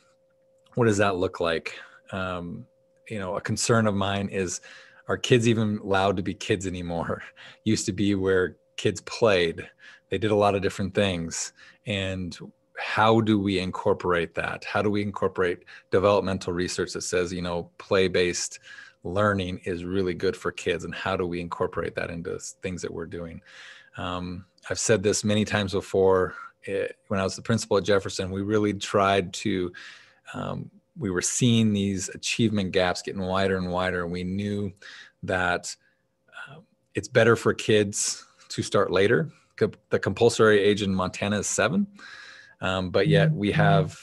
what does that look like? A concern of mine is, are kids even allowed to be kids anymore? Used to be where kids played. They did a lot of different things. And how do we incorporate that? How do we incorporate developmental research that says, play-based learning is really good for kids? And how do we incorporate that into things that we're doing? I've said this many times before. When I was the principal at Jefferson, we really tried to, we were seeing these achievement gaps getting wider and wider. And we knew that it's better for kids to start later. The compulsory age in Montana is 7. But yet we have,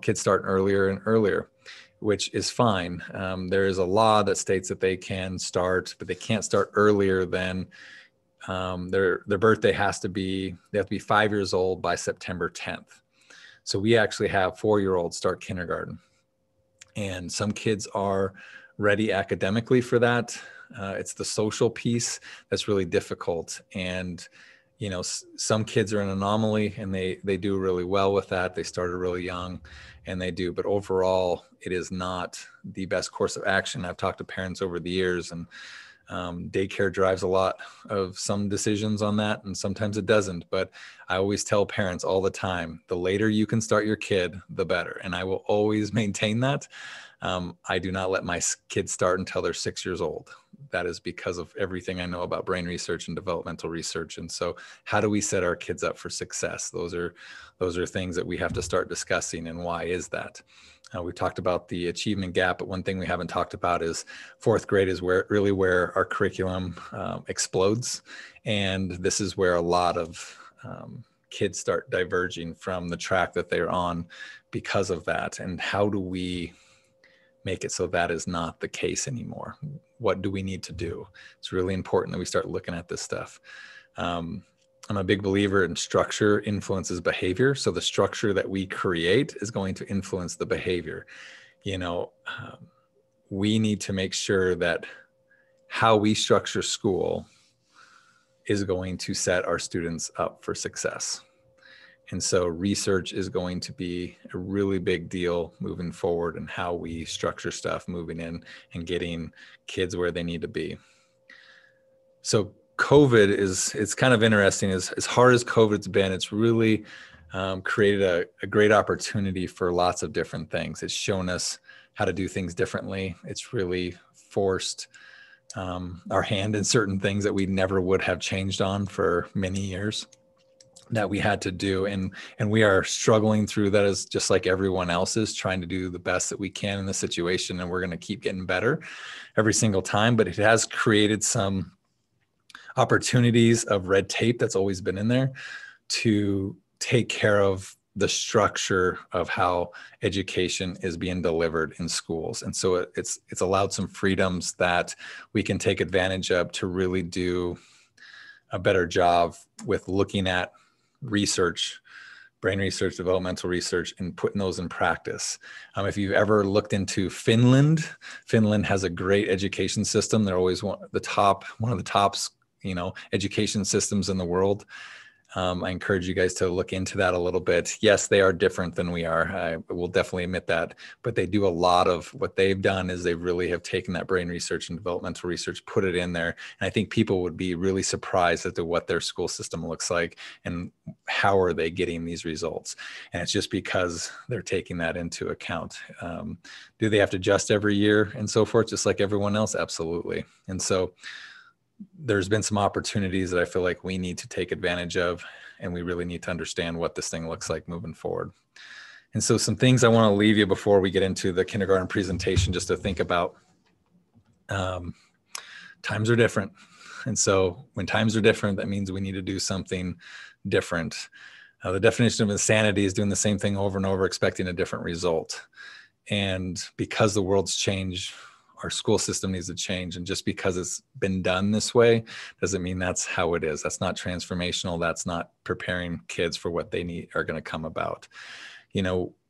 kids start earlier and earlier, which is fine. There is a law that states that they can start, but they can't start earlier than their birthday they have to be 5 years old by September 10th. So we actually have 4-year-olds start kindergarten. And some kids are ready academically for that. It's the social piece that's really difficult. And, some kids are an anomaly, and they do really well with that. They started really young, and they do. But overall, it is not the best course of action. I've talked to parents over the years, and daycare drives a lot of some decisions on that, and sometimes it doesn't. But I always tell parents all the time, the later you can start your kid, the better. And I will always maintain that. I do not let my kids start until they're 6 years old. That is because of everything I know about brain research and developmental research. And so how do we set our kids up for success? Those are things that we have to start discussing. And why is that? We've talked about the achievement gap, but one thing we haven't talked about is 4th grade is where our curriculum explodes. And this is where a lot of kids start diverging from the track that they're on because of that. And how do we make it so that is not the case anymore? What do we need to do? It's really important that we start looking at this stuff. I'm a big believer in structure influences behavior. So the structure that we create is going to influence the behavior. We need to make sure that how we structure school is going to set our students up for success. And so research is going to be a really big deal moving forward, and how we structure stuff moving in and getting kids where they need to be. So COVID it's kind of interesting. As hard as COVID's been, it's really created a great opportunity for lots of different things. It's shown us how to do things differently. It's really forced our hand in certain things that we never would have changed on for many years. that we had to do. And we are struggling through that as just like everyone else is, trying to do the best that we can in the situation. And we're going to keep getting better every single time. But it has created some opportunities of red tape that's always been in there to take care of the structure of how education is being delivered in schools. And so it's allowed some freedoms that we can take advantage of to really do a better job with looking at research, brain research, developmental research, and putting those in practice. If you've ever looked into Finland, Finland has a great education system. They're always one of the top, education systems in the world. I encourage you guys to look into that a little bit. Yes, they are different than we are. I will definitely admit that, but they do a lot of what they've done is they really have taken that brain research and developmental research, put it in there. And I think people would be really surprised as to what their school system looks like and how are they getting these results. And it's just because they're taking that into account. Do they have to adjust every year and so forth, just like everyone else? Absolutely. And so there's been some opportunities that I feel like we need to take advantage of, and we really need to understand what this thing looks like moving forward. And so some things I want to leave you before we get into the kindergarten presentation, just to think about. Times are different. And so when times are different, that means we need to do something different. The definition of insanity is doing the same thing over and over, expecting a different result. And because the world's changed, our school system needs to change. And just because it's been done this way doesn't mean that's how it is. That's not transformational. That's not preparing kids for what they are going to come about.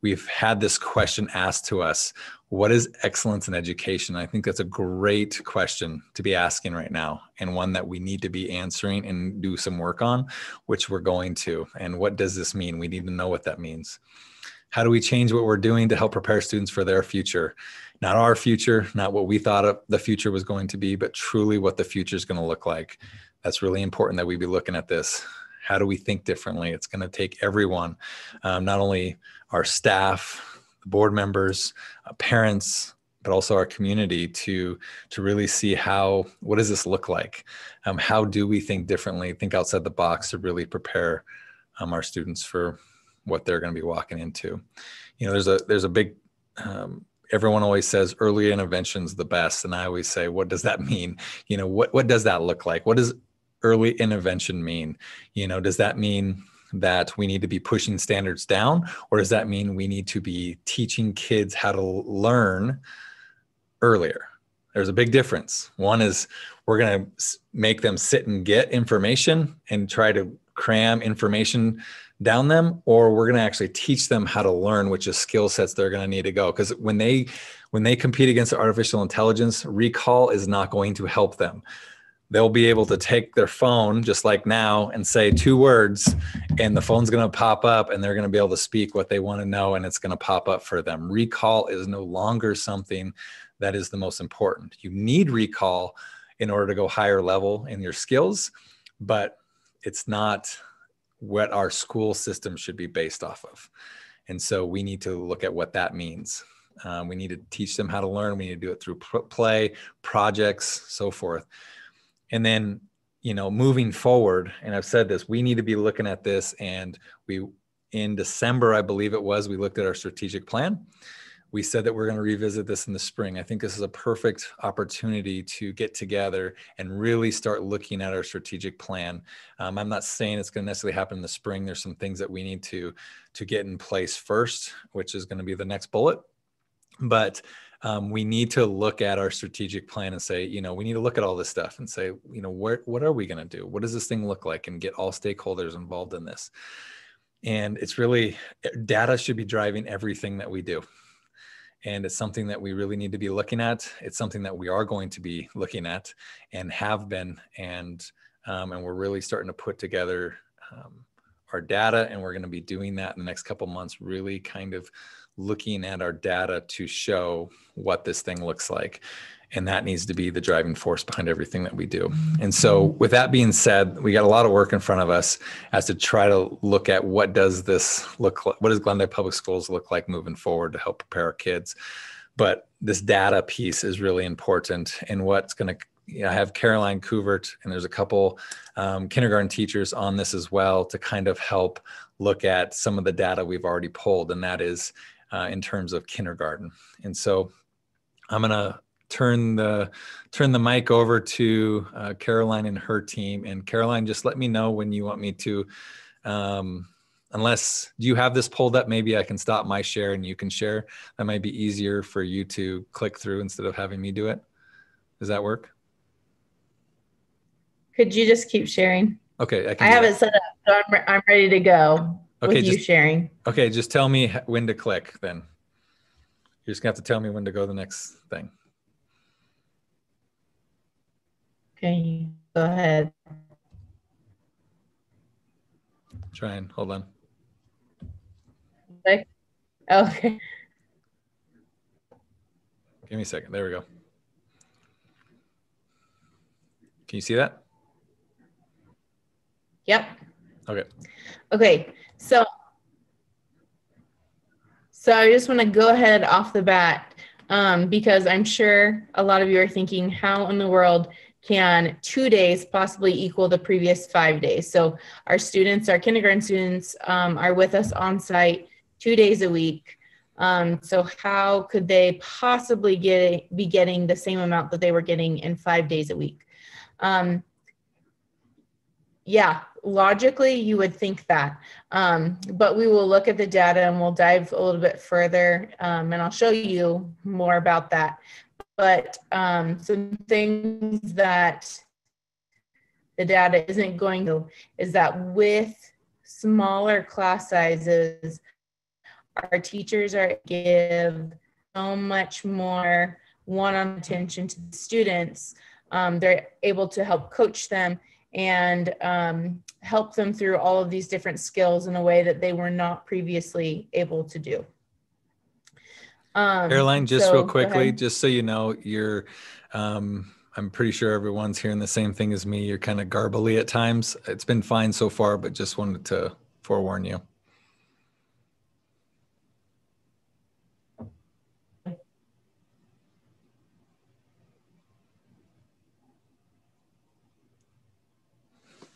We've had this question asked to us, what is excellence in education? I think that's a great question to be asking right now, and one that we need to be answering and do some work on, which we're going to. And what does this mean? We need to know what that means. How do we change what we're doing to help prepare students for their future? Not our future, not what we thought the future was going to be, but truly what the future is going to look like. That's really important that we be looking at this. How do we think differently? It's going to take everyone, not only our staff, board members, parents, but also our community to really see what does this look like? How do we think differently, think outside the box to really prepare our students for what they're going to be walking into. There's a big, everyone always says early intervention's the best. And I always say, what does that mean? What does that look like? What does early intervention mean? Does that mean that we need to be pushing standards down, or does that mean we need to be teaching kids how to learn earlier? There's a big difference. One is we're going to make them sit and get information and try to cram information down them, or we're going to actually teach them how to learn, which is skill sets they're going to need to go. Because when they compete against artificial intelligence, recall is not going to help them. They'll be able to take their phone just like now and say 2 words, and the phone's going to pop up and they're going to be able to speak what they want to know, and it's going to pop up for them. Recall is no longer something that is the most important. You need recall in order to go higher level in your skills, but it's not what our school system should be based off of. And so we need to look at what that means. We need to teach them how to learn. We need to do it through play, projects, so forth. And then, moving forward, and I've said this, we need to be looking at this. And in December, I believe it was, we looked at our strategic plan. We said that we're going to revisit this in the spring. I think this is a perfect opportunity to get together and really start looking at our strategic plan. I'm not saying it's going to necessarily happen in the spring. There's some things that we need to get in place first, which is going to be the next bullet. But we need to look at our strategic plan and say, we need to look at all this stuff and say, what are we going to do? What does this thing look like? And get all stakeholders involved in this. And it's really, data should be driving everything that we do. And it's something that we really need to be looking at. It's something that we are going to be looking at and have been. And we're really starting to put together our data, and we're going to be doing that in the next couple months, really kind of looking at our data to show what this thing looks like. And that needs to be the driving force behind everything that we do. And so with that being said, we got a lot of work in front of us as to try to look at what does this look like, what does Glendive Public Schools look like moving forward to help prepare our kids. But this data piece is really important. And what's going to I have Caroline Couvert, and there's a couple kindergarten teachers on this as well to kind of help look at some of the data we've already pulled, and that is in terms of kindergarten. And so I'm gonna turn the mic over to Caroline and her team. And Caroline, just let me know when you want me to, unless, do you have this pulled up? Maybe I can stop my share and you can share. That might be easier for you to click through instead of having me do it. Does that work? Could you just keep sharing? Okay, I have it set up, so I'm ready to go with you sharing. Okay, just tell me when to click then. You're just gonna have to tell me when to go to the next thing. Okay, go ahead. Try and hold on. Okay. Give me a second. There we go. Can you see that? Yep. Okay. Okay. So I just want to go ahead off the bat because I'm sure a lot of you are thinking, how in the world can 2 days possibly equal the previous 5 days? So our students, our kindergarten students are with us on site 2 days a week. So how could they possibly be getting the same amount that they were getting in 5 days a week? Yeah, logically you would think that, but we will look at the data and we'll dive a little bit further, and I'll show you more about that. But some things that the data isn't going to is that with smaller class sizes, our teachers are give so much more one-on-one attention to the students. They're able to help coach them and help them through all of these different skills in a way that they were not previously able to do. Caroline, just real quickly, just so you know, you're, I'm pretty sure everyone's hearing the same thing as me. You're kind of garbly at times. It's been fine so far, but just wanted to forewarn you.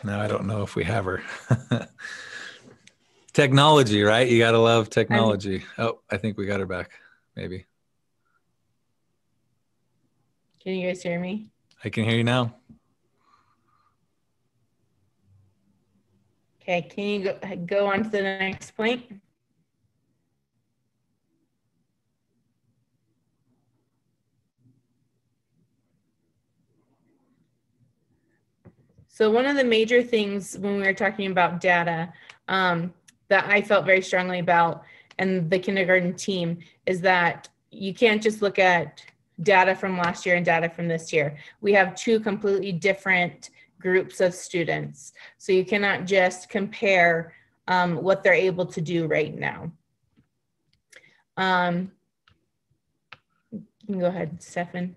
Now, I don't know if we have her. Technology, right? You got to love technology. Oh, I think we got her back, maybe. Can you guys hear me? I can hear you now. Okay, can you go on to the next point? So one of the major things when we were talking about data that I felt very strongly about, and the kindergarten team, is that you can't just look at data from last year and data from this year. We have two completely different groups of students. So you cannot just compare what they're able to do right now. You can go ahead, Stefan.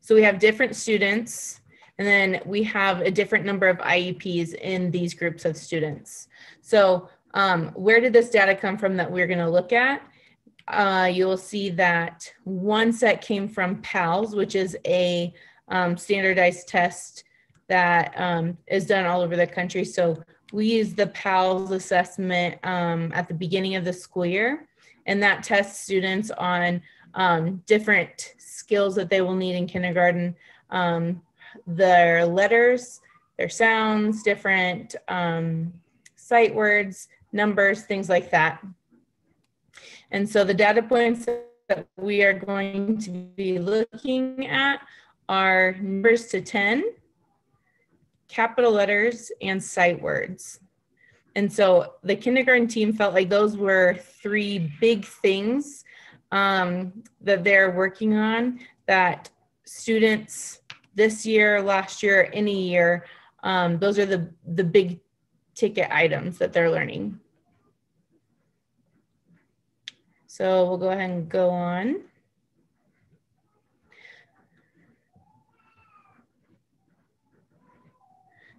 So we have different students, and then we have a different number of IEPs in these groups of students. So where did this data come from that we're going to look at? You'll see that one set came from PALS, which is a standardized test that is done all over the country. So we use the PALS assessment at the beginning of the school year, and that tests students on different skills that they will need in kindergarten, their letters, their sounds, different sight words, numbers, things like that. And so the data points that we are going to be looking at are numbers to 10, capital letters, and sight words. And so the kindergarten team felt like those were three big things that they're working on, that students this year, last year, any year, those are the big ticket items that they're learning. So we'll go ahead and go on.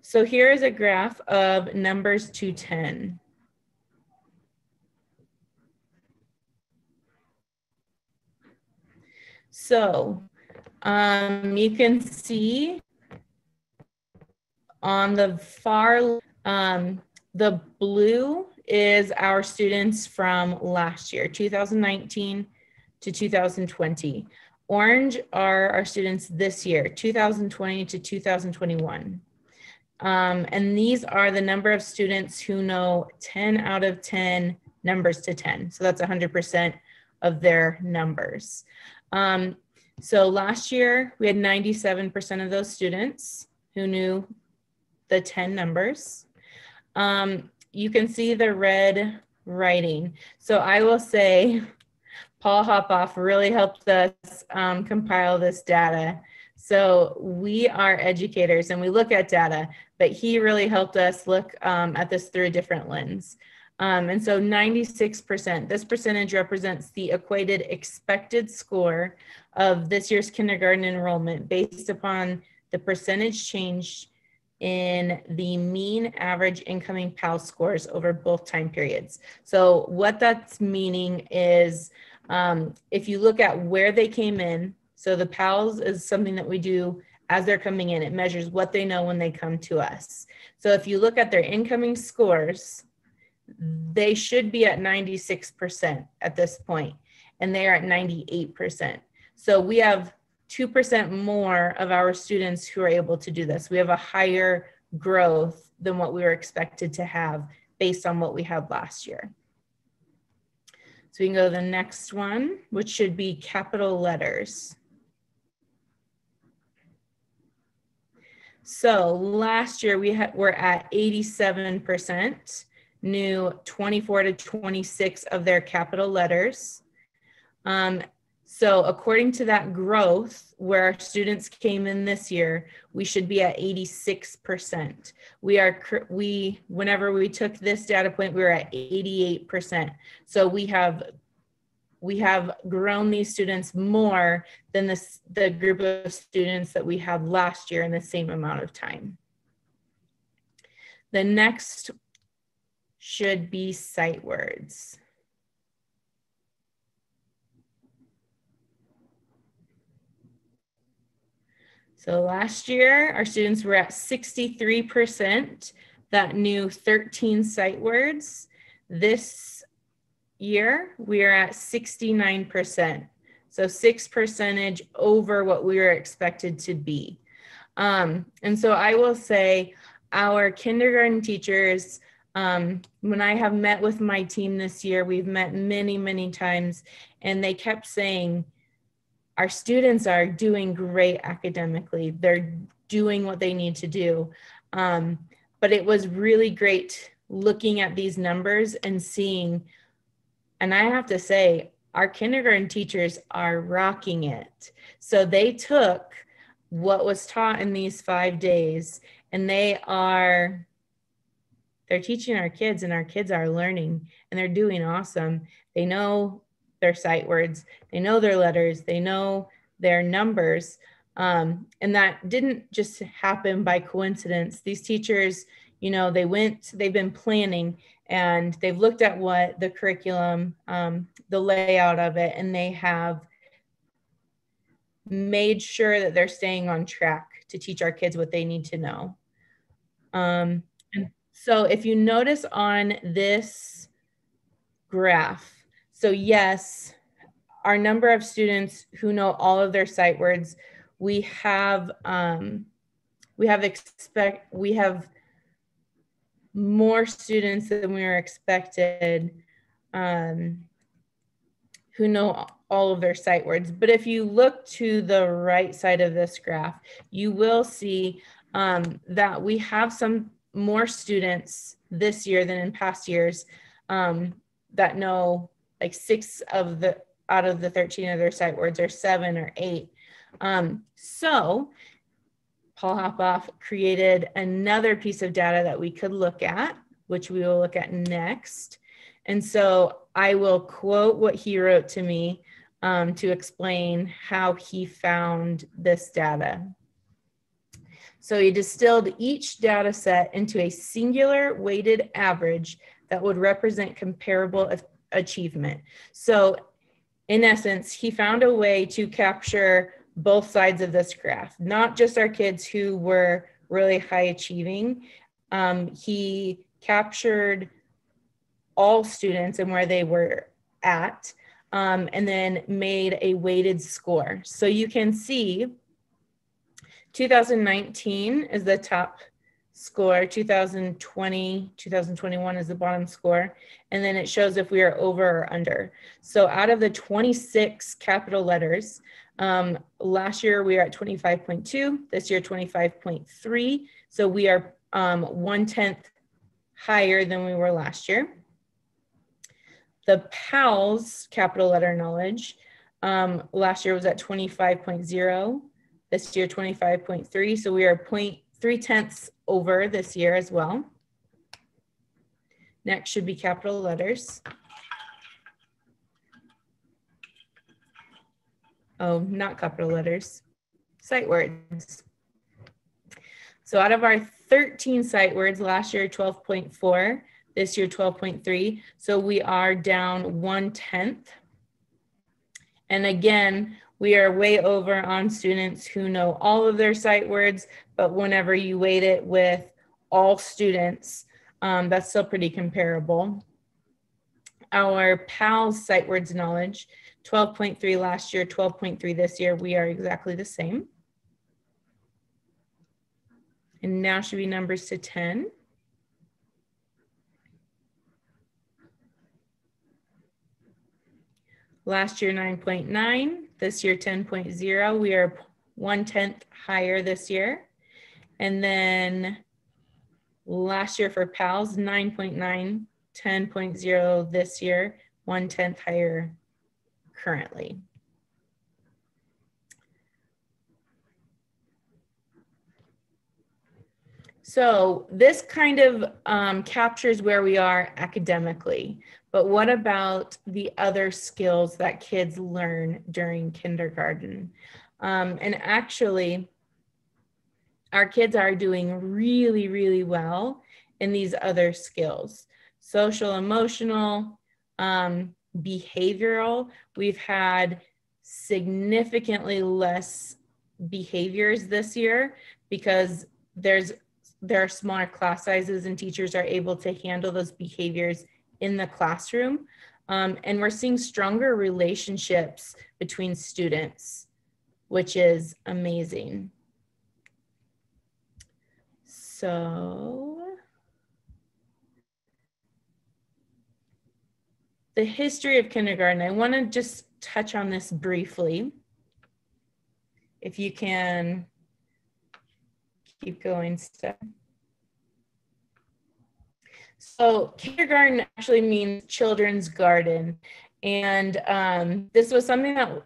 So here is a graph of numbers to 10. So You can see on the far, the blue is our students from last year, 2019 to 2020. Orange are our students this year, 2020 to 2021. And these are the number of students who know 10 out of 10 numbers to 10. So that's 100% of their numbers. So last year we had 97% of those students who knew the 10 numbers. You can see the red writing. So I will say Paul Hopoff really helped us compile this data. So we are educators and we look at data, but he really helped us look at this through a different lens. And so 96%, this percentage represents the equated expected score of this year's kindergarten enrollment based upon the percentage change in the mean average incoming PALS scores over both time periods. So what that's meaning is if you look at where they came in, so the PALS is something that we do as they're coming in. It measures what they know when they come to us. So if you look at their incoming scores, they should be at 96% at this point, and they are at 98%. So we have 2% more of our students who are able to do this. We have a higher growth than what we were expected to have based on what we had last year. So we can go to the next one, which should be capital letters. So last year we're at 87%, knew 24 to 26 of their capital letters. So according to that growth, where our students came in this year, we should be at 86%. Whenever we took this data point, we were at 88%. So we have grown these students more than the group of students that we had last year in the same amount of time. The next should be sight words. So last year, our students were at 63% that knew 13 sight words. This year, we are at 69%. So 6% over what we were expected to be. And so I will say our kindergarten teachers, when I have met with my team this year, we've met many, many times, and they kept saying, our students are doing great academically. They're doing what they need to do. But it was really great looking at these numbers and seeing, and I have to say, our kindergarten teachers are rocking it. So they took what was taught in these 5 days, and they're teaching our kids, and our kids are learning, and they're doing awesome. They know their sight words, they know their letters, they know their numbers. And that didn't just happen by coincidence. These teachers, they've been planning, and they've looked at what the curriculum, the layout of it, and they have made sure that they're staying on track to teach our kids what they need to know. And so if you notice on this graph, so yes, our number of students who know all of their sight words, we have more students than we were expected who know all of their sight words. But if you look to the right side of this graph, you will see that we have some more students this year than in past years that know like 6 out of the 13 of their sight words, or 7 or 8. So Paul Hopoff created another piece of data that we could look at, which we will look at next. And so I will quote what he wrote to me to explain how he found this data. So he distilled each data set into a singular weighted average that would represent comparable achievement. So in essence, he found a way to capture both sides of this graph, not just our kids who were really high achieving. He captured all students and where they were at, and then made a weighted score. So you can see 2019 is the top score, 2020, 2021 is the bottom score, and then it shows if we are over or under. So out of the 26 capital letters, last year we were at 25.2, this year 25.3, so we are 1/10 higher than we were last year. The PALS, capital letter knowledge, last year was at 25.0, this year 25.3, so we are 0.3 over this year as well. Next should be capital letters. Oh, not capital letters, sight words. So out of our 13 sight words, last year 12.4, this year 12.3, so we are down 1/10. And again, we are way over on students who know all of their sight words, but whenever you weight it with all students, that's still pretty comparable. Our PALS sight words knowledge, 12.3 last year, 12.3 this year, we are exactly the same. And now should be numbers to 10. Last year 9.9, this year 10.0. We are 1/10 higher this year. And then last year for PALS 9.9, 10.0 this year, 1/10 higher currently. So this kind of captures where we are academically, but what about the other skills that kids learn during kindergarten? And actually, our kids are doing really, really well in these other skills. Social, emotional, behavioral. We've had significantly less behaviors this year because there are smaller class sizes and teachers are able to handle those behaviors in the classroom. And we're seeing stronger relationships between students, which is amazing. So the history of kindergarten, I want to just touch on this briefly. If you can keep going, Steph. So kindergarten actually means children's garden. And this was something that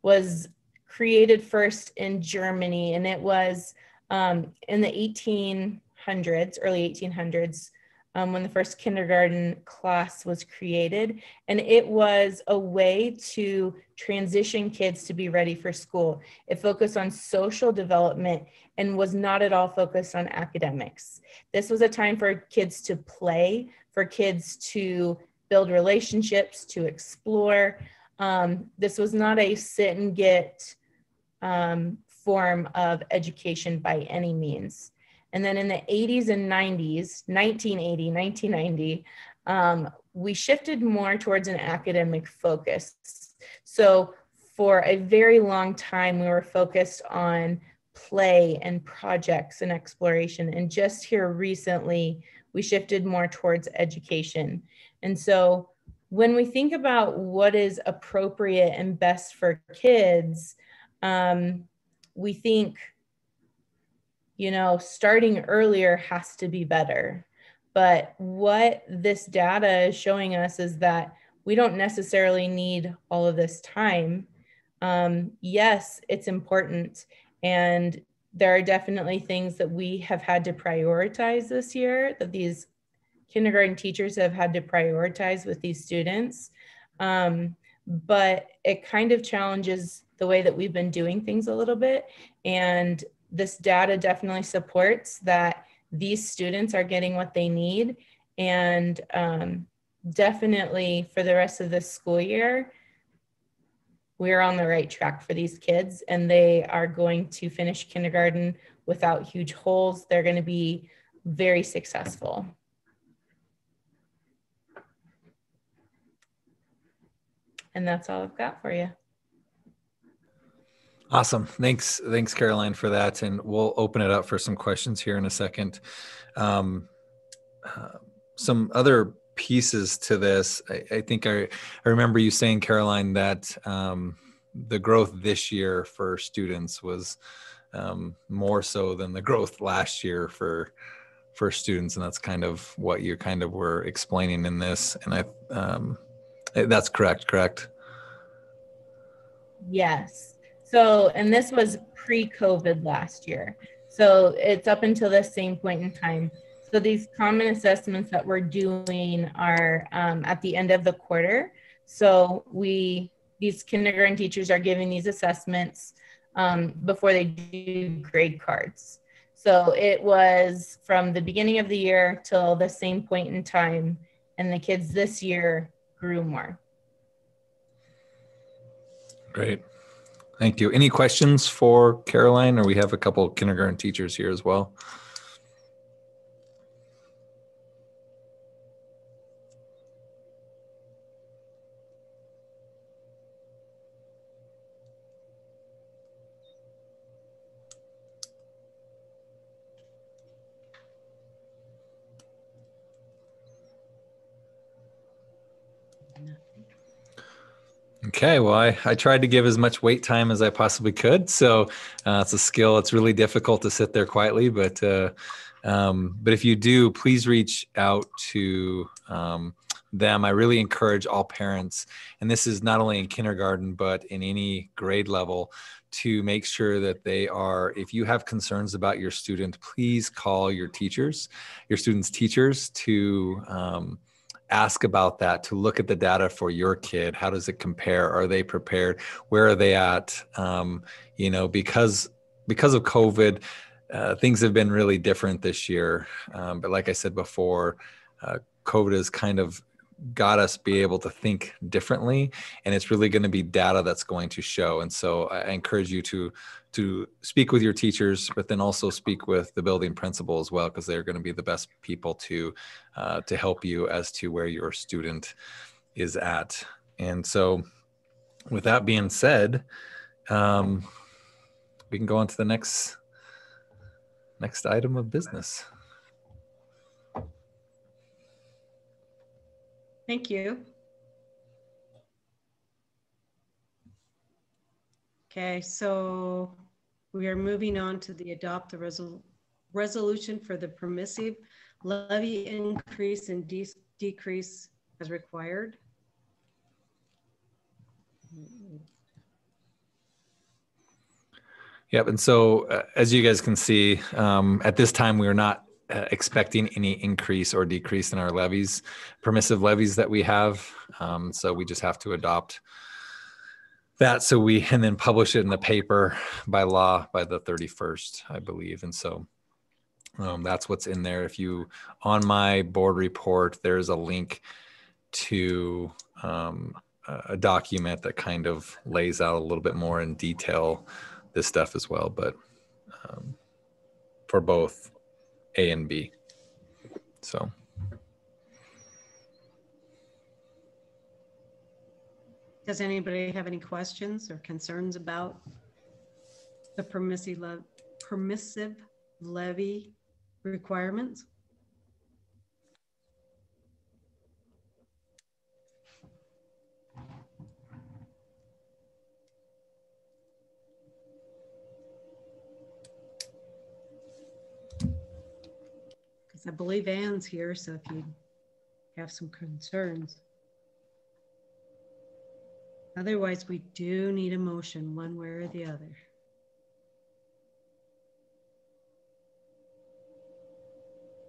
was created first in Germany. And it was in the 1800s, early 1800s, when the first kindergarten class was created. And it was a way to transition kids to be ready for school. It focused on social development and was not at all focused on academics. This was a time for kids to play, for kids to build relationships, to explore. This was not a sit and get form of education by any means. And then in the 80s and 90s, 1990, we shifted more towards an academic focus. So for a very long time, we were focused on play and projects and exploration. And just here recently, we shifted more towards education. And so when we think about what is appropriate and best for kids, we think, you know, starting earlier has to be better. But what this data is showing us is that we don't necessarily need all of this time. Yes, it's important. And there are definitely things that we have had to prioritize this year, that these kindergarten teachers have had to prioritize with these students. But it kind of challenges the way that we've been doing things a little bit. And this data definitely supports that these students are getting what they need. And definitely for the rest of this school year, we're on the right track for these kids, and they are going to finish kindergarten without huge holes. They're going to be very successful. And that's all I've got for you. Awesome. Thanks, Caroline, for that. And we'll open it up for some questions here in a second. Some other pieces to this. I think I remember you saying, Caroline, that the growth this year for students was more so than the growth last year for students, and that's kind of what you kind of were explaining in this. And that's correct? Yes. So, and this was pre-COVID last year. So it's up until the same point in time. So these common assessments that we're doing are at the end of the quarter. So these kindergarten teachers are giving these assessments before they do grade cards. So it was from the beginning of the year till the same point in time. And the kids this year grew more. Great. Thank you. Any questions for Caroline, or we have a couple of kindergarten teachers here as well? Okay, well, I tried to give as much wait time as I possibly could. So it's a skill. It's really difficult to sit there quietly, but if you do, please reach out to them. I really encourage all parents, and this is not only in kindergarten, but in any grade level, to make sure that they are, if you have concerns about your student, please call your teachers, your students' teachers, to ask about that, to look at the data for your kid. How does it compare? Are they prepared? Where are they at? Because of COVID, things have been really different this year. But like I said before, COVID has kind of got us be able to think differently, and it's really going to be data that's going to show. And so I encourage you to speak with your teachers, but then also speak with the building principal as well, because they're going to be the best people to help you as to where your student is at. And so with that being said, we can go on to the next item of business. Thank you. Okay, so we are moving on to the adopt the resolution for the permissive levy increase and decrease as required. Yep, and so as you guys can see, at this time we are not expecting any increase or decrease in our levies, permissive levies that we have. So we just have to adopt that, and then publish it in the paper by law by the 31st, I believe. And so that's what's in there. If you, on my board report, there's a link to a document that kind of lays out a little bit more in detail this stuff as well, but for both A and B. So. Does anybody have any questions or concerns about the permissive levy requirements? Because I believe Anne's here, so if you have some concerns. Otherwise, we do need a motion one way or the other.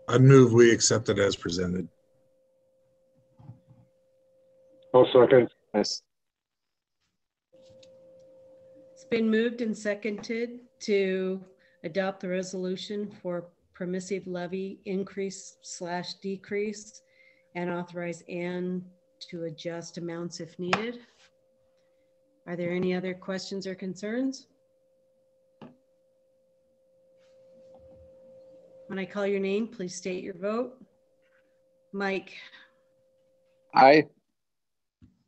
I'd move we accept it as presented. I'll second. Nice. It's been moved and seconded to adopt the resolution for permissive levy increase/decrease and authorize Anne to adjust amounts if needed. Are there any other questions or concerns? When I call your name, please state your vote. Mike. Aye.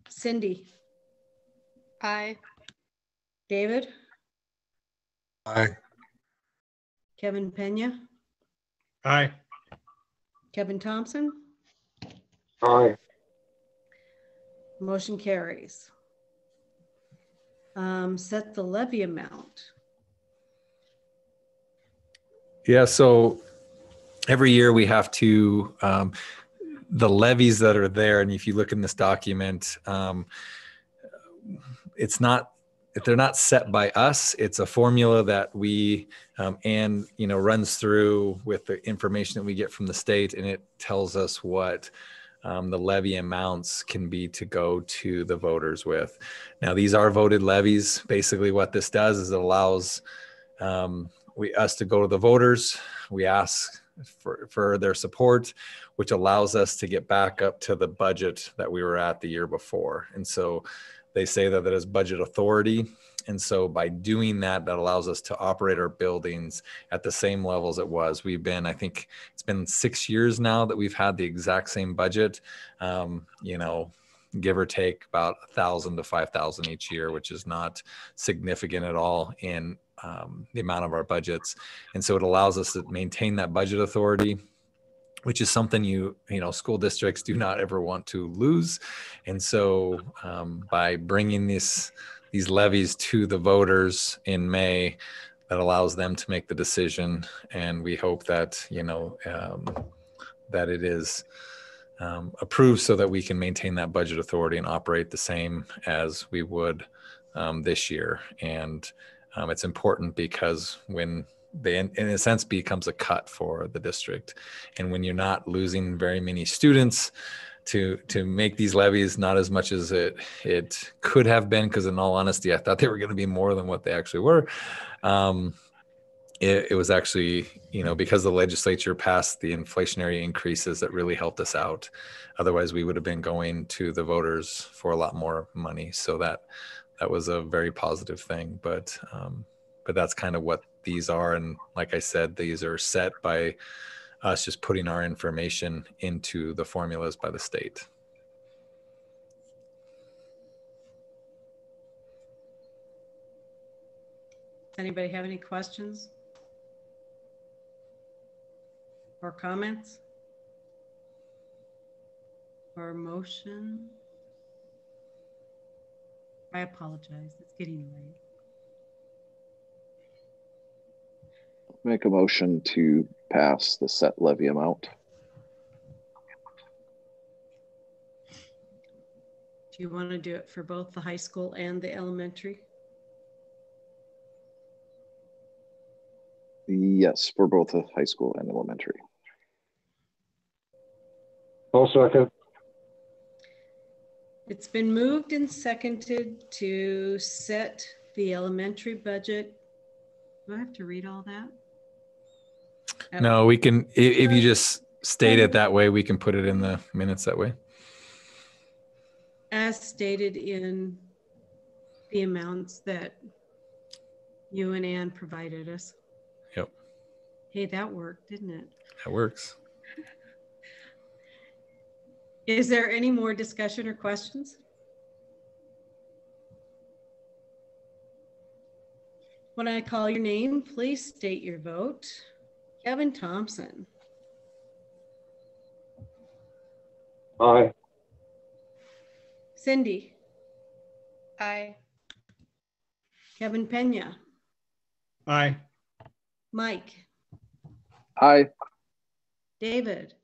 Cindy. Aye. David. Aye. Kevin Pena. Aye. Kevin Thompson. Aye. Motion carries. Set the levy amount. Yeah, so every year we have to, the levies that are there, and if you look in this document, it's not, they're not set by us. It's a formula that we, and, you know, runs through with the information that we get from the state, and it tells us what the levy amounts can be to go to the voters with. Now, these are voted levies. Basically what this does is it allows us to go to the voters. We ask for their support, which allows us to get back up to the budget that we were at the year before. And so they say that is budget authority. And so by doing that, that allows us to operate our buildings at the same levels it was. We've been, I think it's been 6 years now that we've had the exact same budget, you know, give or take about 1,000 to 5,000 each year, which is not significant at all in the amount of our budgets. And so it allows us to maintain that budget authority, which is something you know, school districts do not ever want to lose. And so by bringing these levies to the voters in May, that allows them to make the decision. And we hope that, you know, that it is approved so that we can maintain that budget authority and operate the same as we would this year. And it's important because when they, in a sense, becomes a cut for the district, and when you're not losing very many students to make these levies, not as much as it could have been, because in all honesty, I thought they were going to be more than what they actually were. It was actually, you know, because the legislature passed the inflationary increases that really helped us out. Otherwise, we would have been going to the voters for a lot more money. So that was a very positive thing. But that's kind of what these are. And like I said, these are set by us just putting our information into the formulas by the state. Anybody have any questions or comments or motion? I apologize. It's getting late. Make a motion to pass the set levy amount. Do you want to do it for both the high school and the elementary? Yes, for both the high school and elementary. I'll second. It's been moved and seconded to set the elementary budget. Do I have to read all that? No, we can, if you just state it that way, we can put it in the minutes that way. As stated in the amounts that you and Ann provided us. Yep. Hey, that worked, didn't it? That works. Is there any more discussion or questions? When I call your name, please state your vote. Kevin Thompson. Aye. Cindy. Aye. Kevin Pena. Aye. Mike. Aye. David.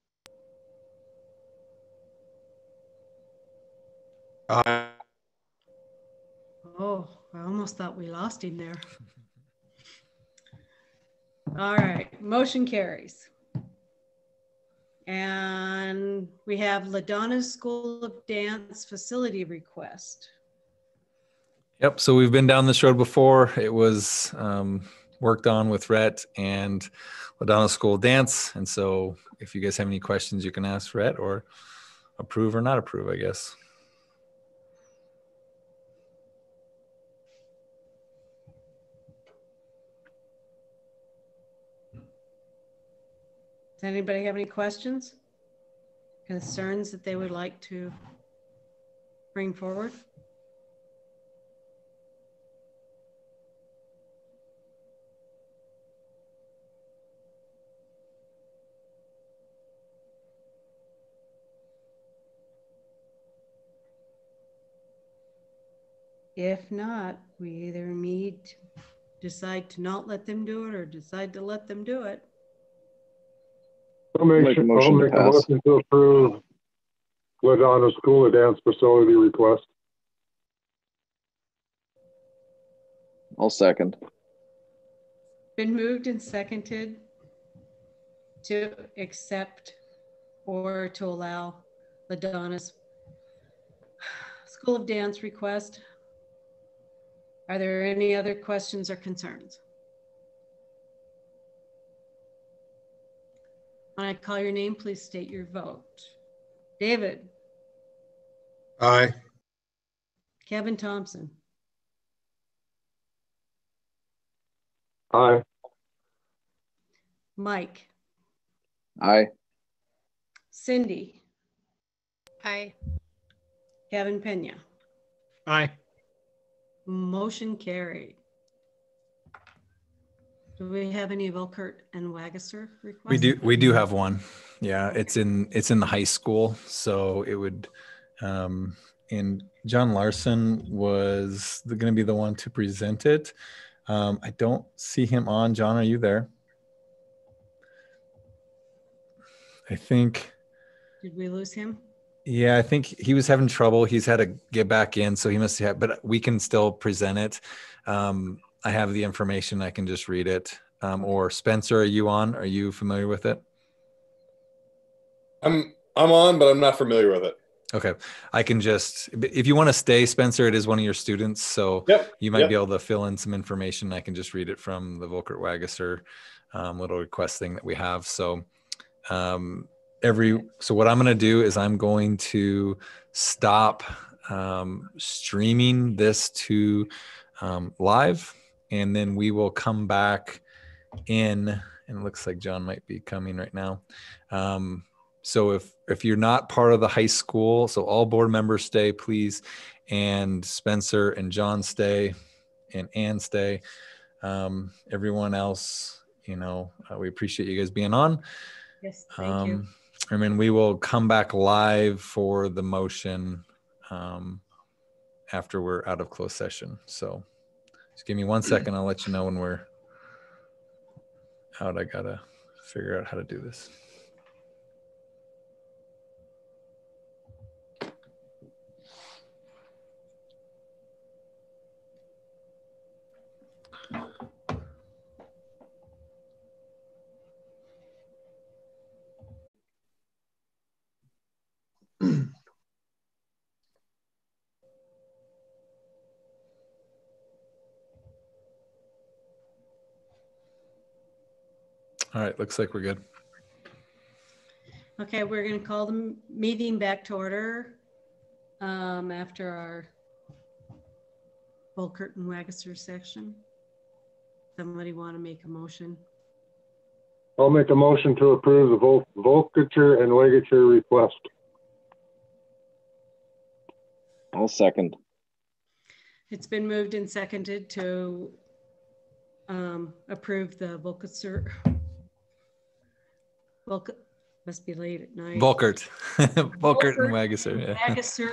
Aye. Oh, I almost thought we lost him there. All right, motion carries. And we have LaDonna's School of Dance facility request. Yep. So we've been down this road before. It was worked on with Rhett and LaDonna School of Dance. And so if you guys have any questions, you can ask Rhett, or approve or not approve, I guess. Does anybody have any questions, concerns that they would like to bring forward? If not, we either need to decide to not let them do it or decide to let them do it. I'll make a motion to approve Glendive School Dance Facility request. I'll second. Been moved and seconded to accept or to allow LaDonna's School of Dance request. Are there any other questions or concerns? When I call your name, please state your vote. David. Aye. Kevin Thompson. Aye. Mike. Aye. Cindy. Aye. Kevin Pena. Aye. Motion carried. Do we have any Volkert and Wagasser requests? We do have one. Yeah, it's in the high school. So it would and John Larson was going to be the one to present it. I don't see him on. John, are you there? I think. Did we lose him? Yeah, I think he was having trouble. He's had to get back in, so he must have, but we can still present it. I have the information. I can just read it. Or Spencer, are you on? Are you familiar with it? I'm on, but I'm not familiar with it. Okay. I can just, if you want to stay, Spencer, it is one of your students. So you might be able to fill in some information. I can just read it from the Volkert Wagasser little request thing that we have. So so what I'm going to do is I'm going to stop streaming this to live, and then we will come back in, and it looks like John might be coming right now. So if you're not part of the high school, so all board members stay, please, and Spencer and John stay, and Ann stay. Everyone else, we appreciate you guys being on. Yes, thank you. And then we will come back live for the motion after we're out of closed session. So just give me 1 second. I'll let you know when we're out. I gotta figure out how to do this. All right, looks like we're good. Okay, we're going to call the meeting back to order after our Volkert and Wagasser section. Somebody want to make a motion? I'll make a motion to approve the Volkert and Wagasser request. I'll second. It's been moved and seconded to approve the Volkert, must be late at night. Volkert. Volkert and Wagasser. Yeah. Wagasser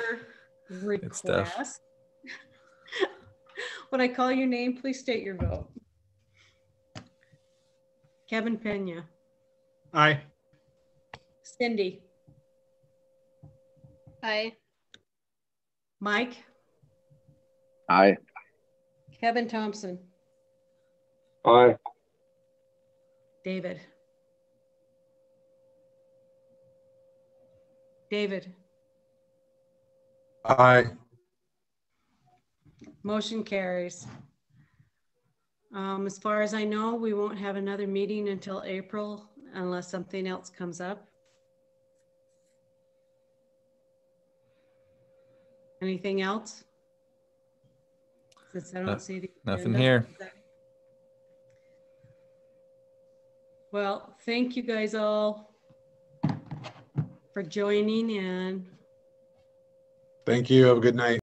request. When I call your name, please state your vote. Kevin Pena. Aye. Cindy. Aye. Mike. Aye. Kevin Thompson. Aye. David. David. Aye. Motion carries. As far as I know, we won't have another meeting until April unless something else comes up. Anything else? Since I don't see the Nothing agenda. here. Well, thank you guys all for joining in. Thank you. Have a good night.